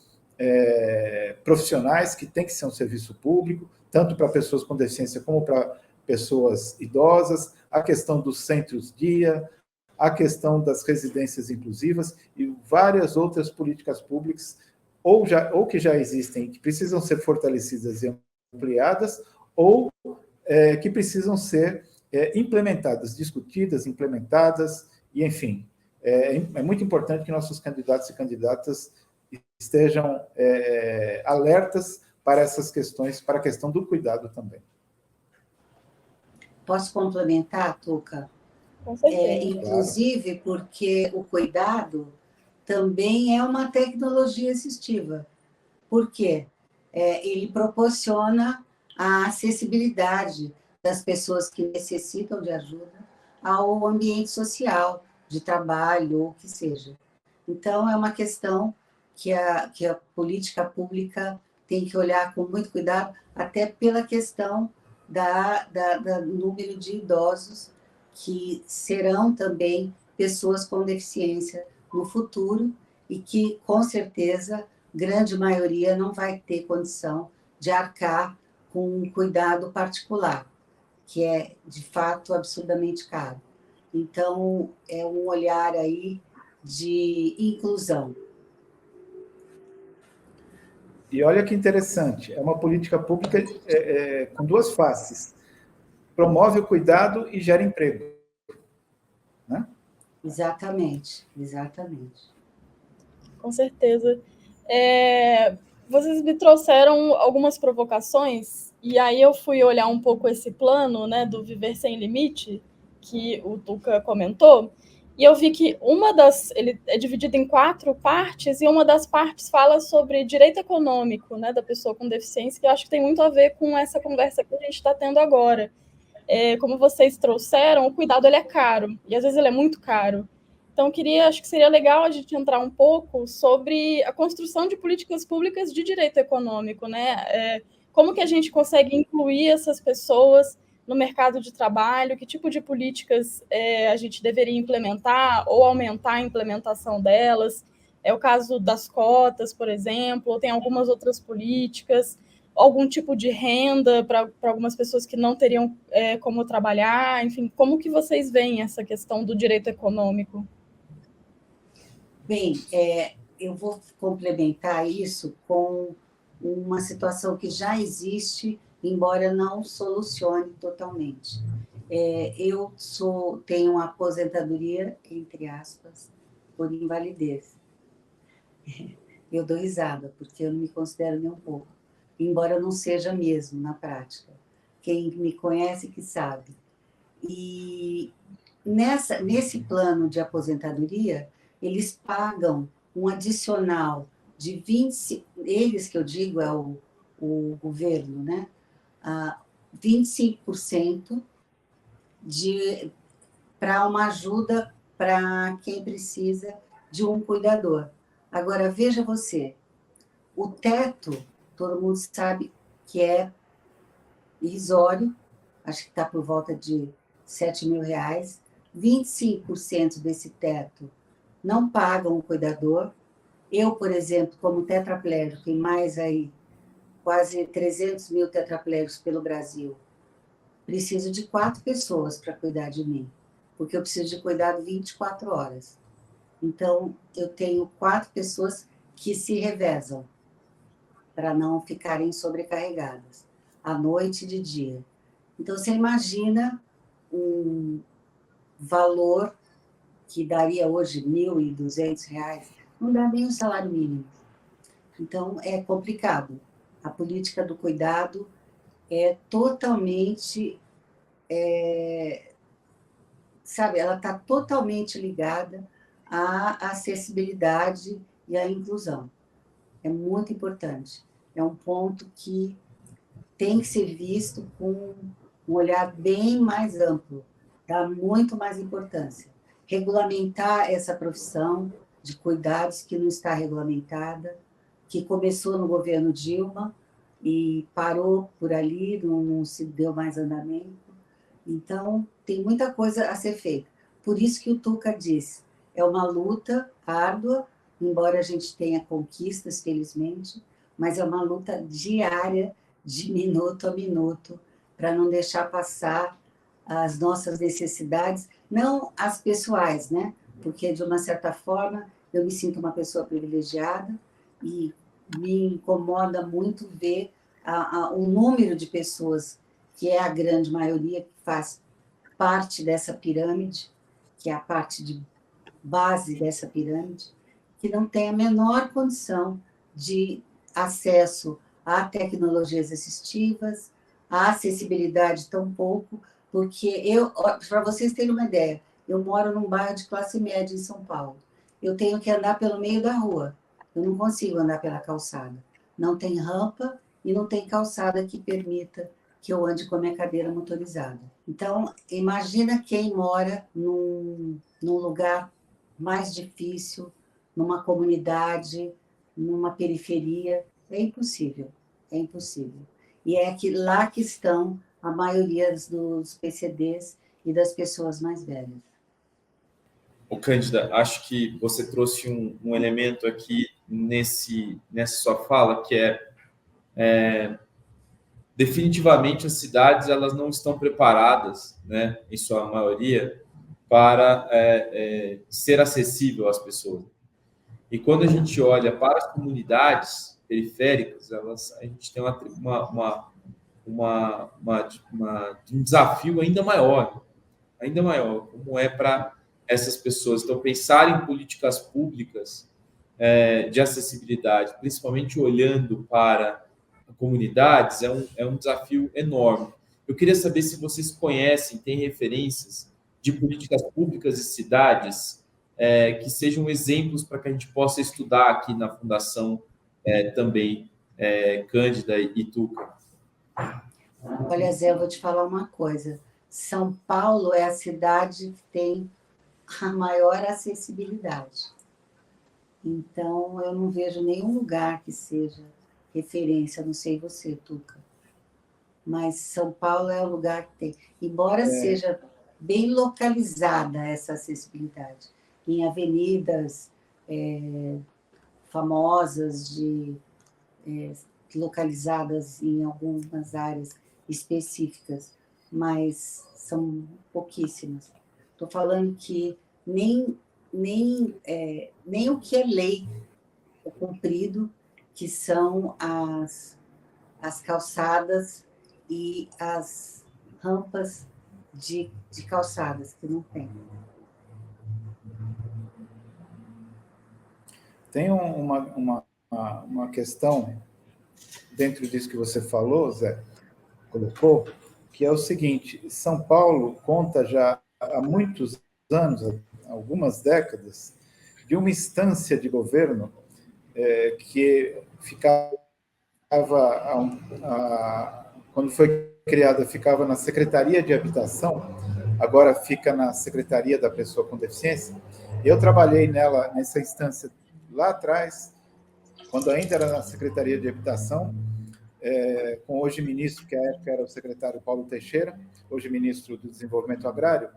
profissionais, que tem que ser um serviço público, tanto para pessoas com deficiência como para pessoas idosas, a questão dos centros-dia, a questão das residências inclusivas e várias outras políticas públicas, ou que já existem, que precisam ser fortalecidas e ampliadas, ou que precisam ser implementadas, discutidas, implementadas, e, enfim, é muito importante que nossos candidatos e candidatas estejam alertas para essas questões, para a questão do cuidado também. Posso complementar, Tuca? Com certeza. Inclusive porque o cuidado também é uma tecnologia assistiva. Por quê? Ele proporciona a acessibilidade das pessoas que necessitam de ajuda ao ambiente social, de trabalho, ou o que seja. Então, é uma questão que a política pública tem que olhar com muito cuidado, até pela questão do número de idosos que serão também pessoas com deficiência no futuro e que, com certeza, grande maioria não vai ter condição de arcar com um cuidado particular, que é, de fato, absurdamente caro. Então, é um olhar aí de inclusão. E olha que interessante, é uma política pública com duas faces. Promove o cuidado e gera emprego. Né? Exatamente, exatamente. Com certeza. Vocês me trouxeram algumas provocações, e aí eu fui olhar um pouco esse plano, né, do Viver Sem Limite, que o Tuca comentou, e eu vi que ele é dividido em 4 partes, e uma das partes fala sobre direito econômico, né, da pessoa com deficiência, que eu acho que tem muito a ver com essa conversa que a gente está tendo agora. Como vocês trouxeram, o cuidado ele é caro, e às vezes ele é muito caro. Então, acho que seria legal a gente entrar um pouco sobre a construção de políticas públicas de direito econômico, né? Como que a gente consegue incluir essas pessoas no mercado de trabalho, que tipo de políticas a gente deveria implementar ou aumentar a implementação delas. É o caso das cotas, por exemplo, ou tem algumas outras políticas, algum tipo de renda para algumas pessoas que não teriam como trabalhar, enfim, como que vocês veem essa questão do direito econômico? Bem, eu vou complementar isso com uma situação que já existe, embora não solucione totalmente. Eu tenho uma aposentadoria, entre aspas, por invalidez. Eu dou risada, porque eu não me considero nem um pouco, embora não seja mesmo na prática. Quem me conhece que sabe. E nesse plano de aposentadoria, eles pagam um adicional de 25%, eles que eu digo é o governo, né? 25% para uma ajuda para quem precisa de um cuidador. Agora, veja você, o teto, todo mundo sabe que é irrisório, acho que está por volta de R$ 7.000, 25% desse teto não pagam o cuidador. Eu, por exemplo, como tetraplégico, tem mais aí quase 300 mil tetraplégicos pelo Brasil, preciso de 4 pessoas para cuidar de mim, porque eu preciso de cuidado 24 horas. Então, eu tenho 4 pessoas que se revezam para não ficarem sobrecarregadas, à noite e de dia. Então, você imagina um valor que daria hoje R$ 1.200, não dá nem o salário mínimo. Então, é complicado. A política do cuidado é totalmente, sabe, ela está totalmente ligada à acessibilidade e à inclusão. É muito importante. É um ponto que tem que ser visto com um olhar bem mais amplo, dá muito mais importância. Regulamentar essa profissão de cuidados que não está regulamentada, que começou no governo Dilma e parou por ali, não se deu mais andamento. Então, tem muita coisa a ser feita. Por isso que o Tuca disse, é uma luta árdua, embora a gente tenha conquistas, felizmente, mas é uma luta diária, de minuto a minuto, para não deixar passar as nossas necessidades, não as pessoais, né? Porque, de uma certa forma, eu me sinto uma pessoa privilegiada e me incomoda muito ver o número de pessoas, que é a grande maioria, que faz parte dessa pirâmide, que é a parte de base dessa pirâmide, que não tem a menor condição de acesso a tecnologias assistivas, a acessibilidade tão pouco, porque para vocês terem uma ideia, eu moro num bairro de classe média em São Paulo. Eu tenho que andar pelo meio da rua. Eu não consigo andar pela calçada. Não tem rampa e não tem calçada que permita que eu ande com a minha cadeira motorizada. Então, imagina quem mora num lugar mais difícil, numa comunidade, numa periferia. É impossível, é impossível. E é lá que estão a maioria dos PCDs e das pessoas mais velhas. Ô, Cândida, acho que você trouxe um elemento aqui nessa sua fala, que definitivamente as cidades elas não estão preparadas, né, em sua maioria, para ser acessível às pessoas. E quando a gente olha para as comunidades periféricas, a gente tem um desafio ainda maior, como é para essas pessoas. Então, pensar em políticas públicas de acessibilidade, principalmente olhando para comunidades, é um desafio enorme. Eu queria saber se vocês conhecem, têm referências de políticas públicas e cidades que sejam exemplos para que a gente possa estudar aqui na Fundação também, Cândida e Tuca. Olha, Zé, eu vou te falar uma coisa. São Paulo é a cidade que tem a maior acessibilidade. Então, eu não vejo nenhum lugar que seja referência, não sei você, Tuca. mas São Paulo é o lugar que tem, embora seja bem localizada essa acessibilidade, em avenidas famosas, localizadas em algumas áreas específicas, mas são pouquíssimas. Estou falando que nem o que é lei é cumprido, que são as calçadas e as rampas de calçadas, que não tem. Tem uma questão dentro disso que você falou, Zé, colocou, que é o seguinte: São Paulo conta já há muitos anos, algumas décadas, de uma instância de governo que ficava, quando foi criada, ficava na Secretaria de Habitação, agora fica na Secretaria da Pessoa com Deficiência. Eu trabalhei nessa instância lá atrás, quando ainda era na Secretaria de Habitação, com hoje ministro, que à época era o secretário Paulo Teixeira, hoje ministro do Desenvolvimento Agrário,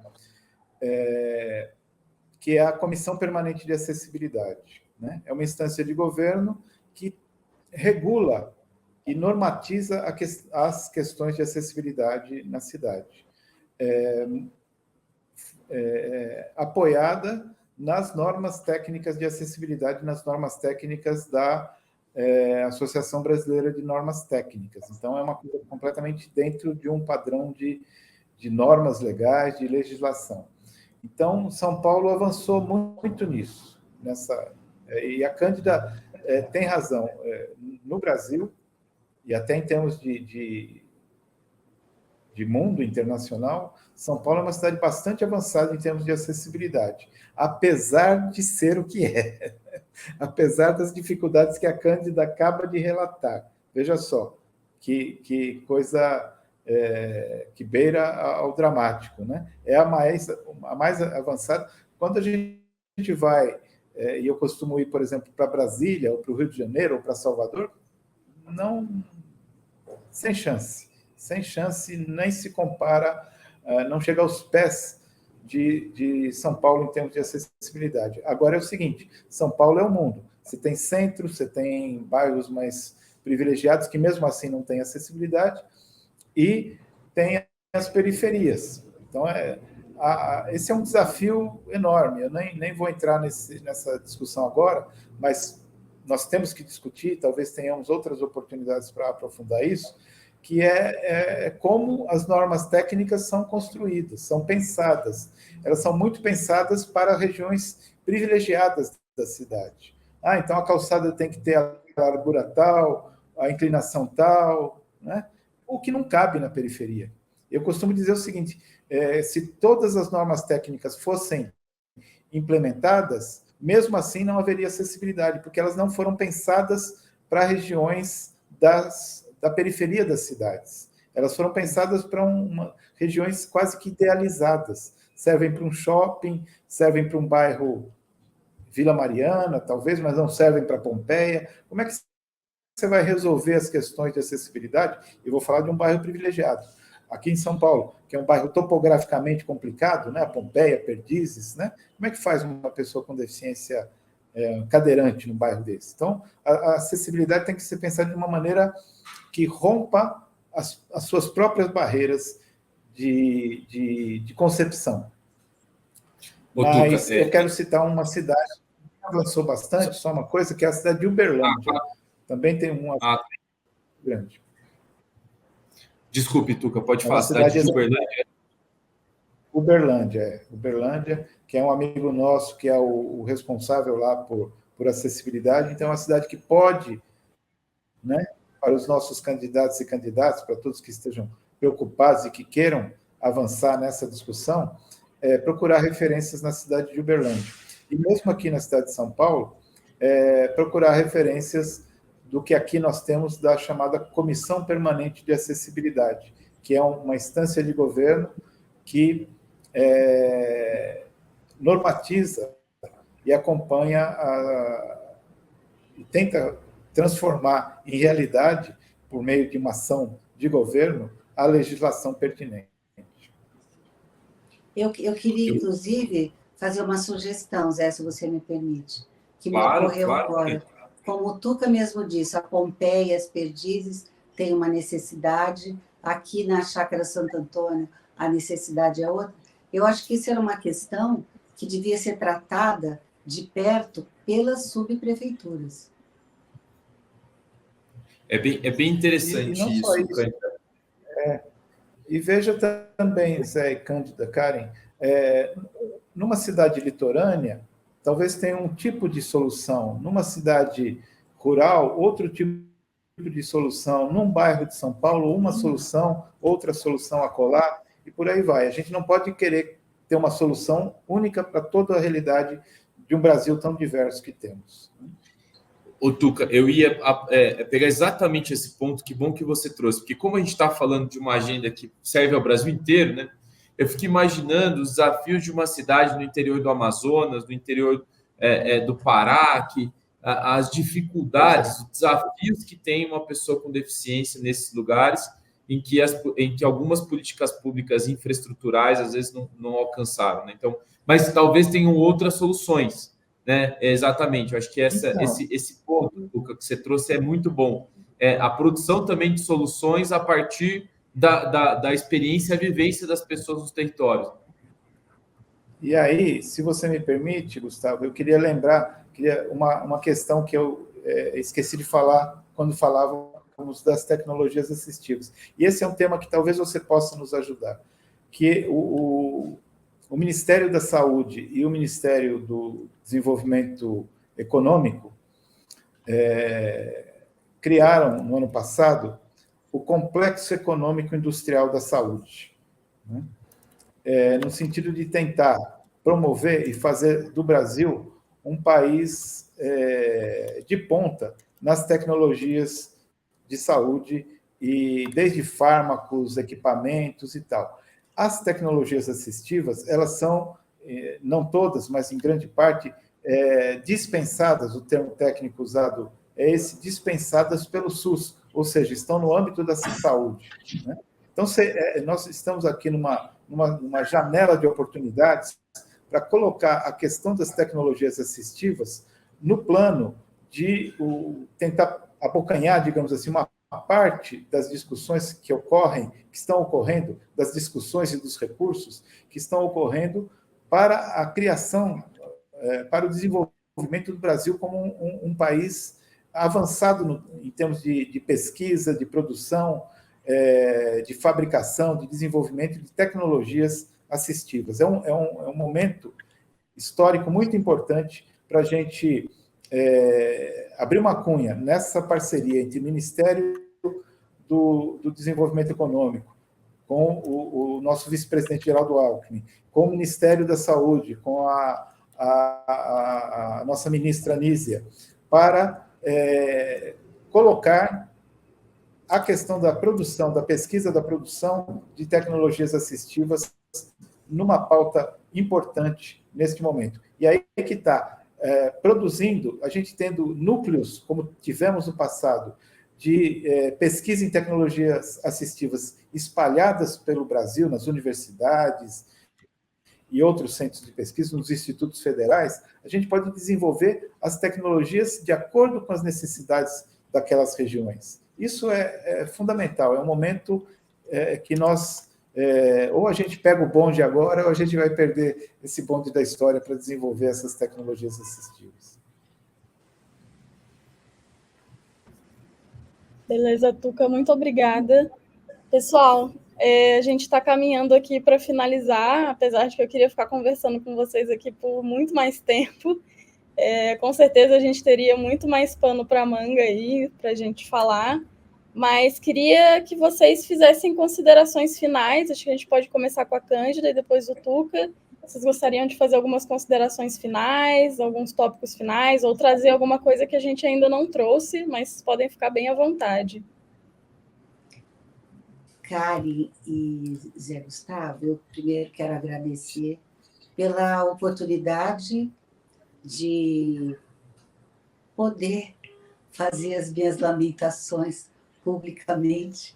que é a Comissão Permanente de Acessibilidade, né? É uma instância de governo que regula e normatiza as questões de acessibilidade na cidade, apoiada nas normas técnicas de acessibilidade, nas normas técnicas da Associação Brasileira de Normas Técnicas. Então, é uma coisa completamente dentro de um padrão de normas legais, de legislação. Então, São Paulo avançou muito nisso. E a Cândida tem razão. No Brasil, e até em termos de mundo internacional, São Paulo é uma cidade bastante avançada em termos de acessibilidade, apesar de ser o que é, apesar das dificuldades que a Cândida acaba de relatar. Veja só, que coisa que beira ao dramático, né? É a mais avançada. Quando a gente vai, e eu costumo ir, por exemplo, para Brasília, ou para o Rio de Janeiro, ou para Salvador, sem chance, nem se compara, não chega aos pés de São Paulo em termos de acessibilidade. Agora é o seguinte: São Paulo é o mundo. Você tem centro, você tem bairros mais privilegiados que mesmo assim não têm acessibilidade, e tem as periferias. Então, esse é um desafio enorme. Eu nem vou entrar nessa discussão agora, mas nós temos que discutir, talvez tenhamos outras oportunidades para aprofundar isso, que é como as normas técnicas são construídas, são pensadas. Elas são muito pensadas para regiões privilegiadas da cidade. Então a calçada tem que ter a largura tal, a inclinação tal, né? O que não cabe na periferia. Eu costumo dizer o seguinte: se todas as normas técnicas fossem implementadas, mesmo assim não haveria acessibilidade, porque elas não foram pensadas para regiões da periferia das cidades. Elas foram pensadas para regiões quase que idealizadas. Servem para um shopping, servem para um bairro Vila Mariana, talvez, mas não servem para Pompeia. Como é que você vai resolver as questões de acessibilidade? Eu vou falar de um bairro privilegiado. Aqui em São Paulo, que é um bairro topograficamente complicado, né? Pompeia, Perdizes, né? Como é que faz uma pessoa com deficiência cadeirante num bairro desse? Então, a acessibilidade tem que ser pensada de uma maneira que rompa as suas próprias barreiras de concepção. Mas eu quero citar uma cidade que avançou bastante, só uma coisa, que é a cidade de Uberlândia. Também tem uma grande. Desculpe, Tuca, pode falar. Cidade de Uberlândia? Uberlândia, que é um amigo nosso, que é o responsável lá por acessibilidade. Então, é uma cidade que pode, né, para os nossos candidatos e candidatas, para todos que estejam preocupados e que queiram avançar nessa discussão, procurar referências na cidade de Uberlândia. E mesmo aqui na cidade de São Paulo, procurar referências do que aqui nós temos da chamada Comissão Permanente de Acessibilidade, que é uma instância de governo que normatiza e acompanha e tenta transformar em realidade, por meio de uma ação de governo à legislação pertinente. Eu queria, inclusive, fazer uma sugestão, Zé, se você me permite, que me Claro, ocorreu claro. agora. Como o Tuca mesmo disse, a Pompeia, as Perdizes têm uma necessidade, aqui na Chácara Santo Antônio a necessidade é outra. Eu acho que isso era uma questão que devia ser tratada de perto pelas subprefeituras. É bem interessante E não só isso, isso. E veja também, Zé e Cândida, Karen, numa cidade litorânea, talvez tenha um tipo de solução. Numa cidade rural, outro tipo de solução. Num bairro de São Paulo, uma solução, outra solução acolá, e por aí vai. A gente não pode querer ter uma solução única para toda a realidade de um Brasil tão diverso que temos. Ô, Tuca, eu ia pegar exatamente esse ponto, que bom que você trouxe, porque como a gente está falando de uma agenda que serve ao Brasil inteiro, né? Eu fico imaginando os desafios de uma cidade no interior do Amazonas, no interior do Pará, as dificuldades, os desafios que tem uma pessoa com deficiência nesses lugares, em que algumas políticas públicas infraestruturais às vezes não alcançaram, né? Então, mas talvez tenham outras soluções, né? Exatamente, eu acho que esse ponto, Luca, que você trouxe é muito bom. A produção também de soluções a partir da experiência e vivência das pessoas nos territórios. E aí, se você me permite, Gustavo, eu queria lembrar uma questão que eu esqueci de falar quando falávamos das tecnologias assistivas. E esse é um tema que talvez você possa nos ajudar, que o Ministério da Saúde e o Ministério do Desenvolvimento Econômico criaram, no ano passado, o Complexo Econômico Industrial da Saúde, né? No sentido de tentar promover e fazer do Brasil um país de ponta nas tecnologias de saúde, e desde fármacos, equipamentos e tal. As tecnologias assistivas, elas são, não todas, mas em grande parte, dispensadas, o termo técnico usado é esse, dispensadas pelo SUS, ou seja, estão no âmbito da saúde, né? Então, nós estamos aqui numa janela de oportunidades para colocar a questão das tecnologias assistivas no plano de tentar abocanhar, digamos assim, uma parte das discussões que estão ocorrendo, das discussões e dos recursos que estão ocorrendo para a criação, para o desenvolvimento do Brasil como um país avançado em termos de pesquisa, de produção, de fabricação, de desenvolvimento de tecnologias assistivas. É um momento histórico muito importante para a gente abrir uma cunha nessa parceria entre o Ministério do Desenvolvimento Econômico, com o nosso vice-presidente Geraldo Alckmin, com o Ministério da Saúde, com a nossa ministra Anísia, para colocar a questão da produção, da pesquisa da produção de tecnologias assistivas numa pauta importante neste momento. E aí que está, produzindo, a gente tendo núcleos, como tivemos no passado, de pesquisa em tecnologias assistivas espalhadas pelo Brasil, nas universidades e outros centros de pesquisa, nos institutos federais, a gente pode desenvolver as tecnologias de acordo com as necessidades daquelas regiões. Isso é fundamental, é um momento que nós, ou a gente pega o bonde agora, ou a gente vai perder esse bonde da história para desenvolver essas tecnologias assistivas. Beleza, Tuca, muito obrigada. Pessoal, a gente está caminhando aqui para finalizar, apesar de que eu queria ficar conversando com vocês aqui por muito mais tempo. Com certeza a gente teria muito mais pano para manga aí para a gente falar, mas queria que vocês fizessem considerações finais. Acho que a gente pode começar com a Cândida e depois o Tuca. Vocês gostariam de fazer algumas considerações finais, alguns tópicos finais, ou trazer alguma coisa que a gente ainda não trouxe, mas podem ficar bem à vontade. Karen e Zé Gustavo, eu primeiro quero agradecer pela oportunidade de poder fazer as minhas lamentações publicamente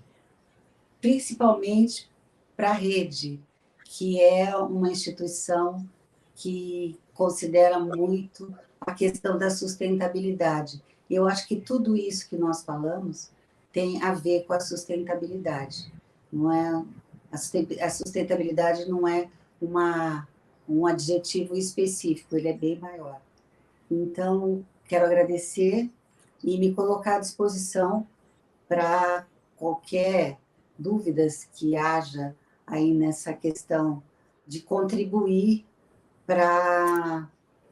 principalmente para a rede, que é uma instituição que considera muito a questão da sustentabilidade. Eu acho que tudo isso que nós falamos tem a ver com a sustentabilidade. Não é, a sustentabilidade não é um adjetivo específico, ele é bem maior. Então, quero agradecer e me colocar à disposição para qualquer dúvidas que haja aí nessa questão de contribuir para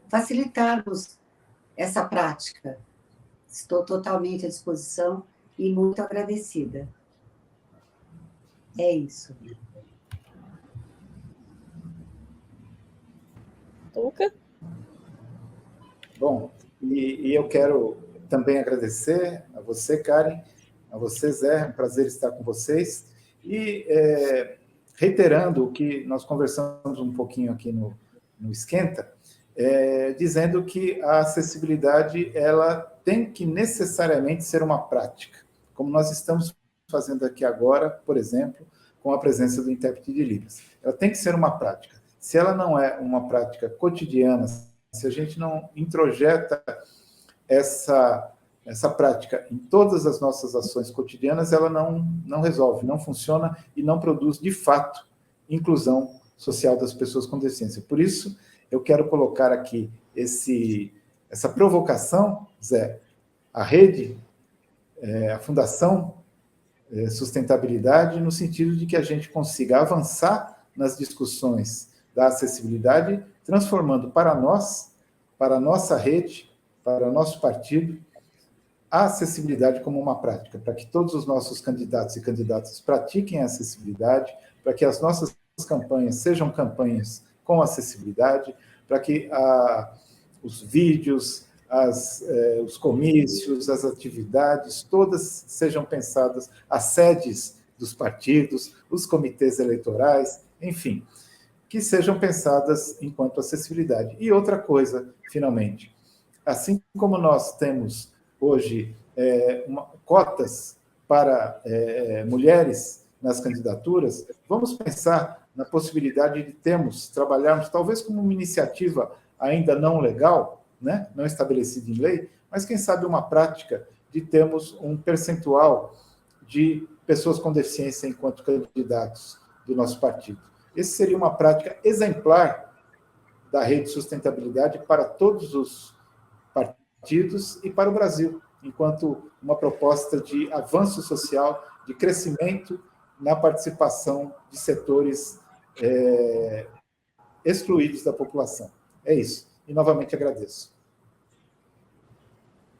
facilitarmos essa prática. Estou totalmente à disposição e muito agradecida. É isso. Tuca? Bom, e eu quero também agradecer a você, Karen, a você, Zé, é um prazer estar com vocês. E reiterando o que nós conversamos um pouquinho aqui no Esquenta, dizendo que a acessibilidade ela tem que necessariamente ser uma prática, como nós estamos fazendo aqui agora, por exemplo, com a presença do intérprete de Libras. Ela tem que ser uma prática. Se ela não é uma prática cotidiana, se a gente não introjeta essa prática em todas as nossas ações cotidianas, ela não resolve, não funciona e não produz, de fato, inclusão social das pessoas com deficiência. Por isso, eu quero colocar aqui essa provocação, Zé, a rede, a Fundação Sustentabilidade, no sentido de que a gente consiga avançar nas discussões da acessibilidade, transformando para nós, para a nossa rede, para o nosso partido, a acessibilidade como uma prática, para que todos os nossos candidatos e candidatas pratiquem a acessibilidade, para que as nossas campanhas sejam campanhas com acessibilidade, para que os vídeos, os comícios, as atividades, todas sejam pensadas, as sedes dos partidos, os comitês eleitorais, enfim, que sejam pensadas enquanto acessibilidade. E outra coisa, finalmente, assim como nós temos hoje cotas para mulheres nas candidaturas, vamos pensar na possibilidade de trabalharmos, talvez como uma iniciativa ainda não legal, né? Não estabelecida em lei, mas quem sabe uma prática de termos um percentual de pessoas com deficiência enquanto candidatos do nosso partido. Essa seria uma prática exemplar da rede de sustentabilidade para todos os partidos e para o Brasil, enquanto uma proposta de avanço social, de crescimento na participação de setores excluídos da população. É isso. E, novamente, agradeço.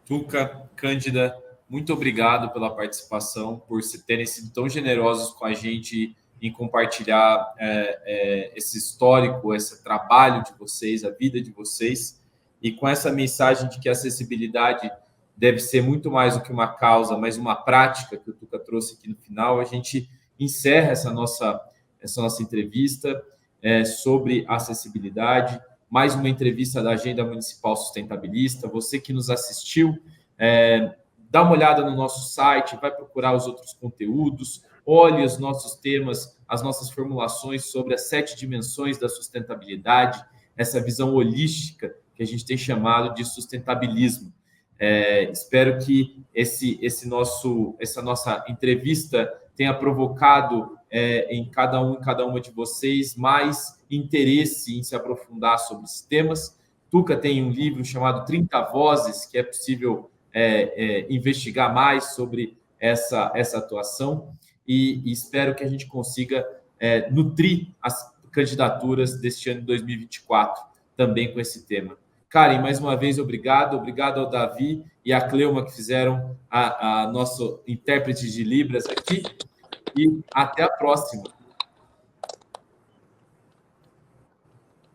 Tuca, Cândida, muito obrigado pela participação, por terem sido tão generosos com a gente em compartilhar esse histórico, esse trabalho de vocês, a vida de vocês, e com essa mensagem de que a acessibilidade deve ser muito mais do que uma causa, mas uma prática que o Tuca trouxe aqui no final, a gente encerra essa nossa entrevista sobre acessibilidade, mais uma entrevista da Agenda Municipal Sustentabilista. Você que nos assistiu, dá uma olhada no nosso site, vai procurar os outros conteúdos, olhe os nossos temas, as nossas formulações sobre as 7 dimensões da sustentabilidade, essa visão holística que a gente tem chamado de sustentabilismo. Espero que essa nossa entrevista tenha provocado em cada uma de vocês mais interesse em se aprofundar sobre esses temas. Tuca tem um livro chamado 30 Vozes, que é possível investigar mais sobre essa atuação, e espero que a gente consiga nutrir as candidaturas deste ano de 2024 também com esse tema. Karen, mais uma vez, obrigado ao Davi e à Cleuma que fizeram a nosso intérprete de Libras aqui, e até a próxima.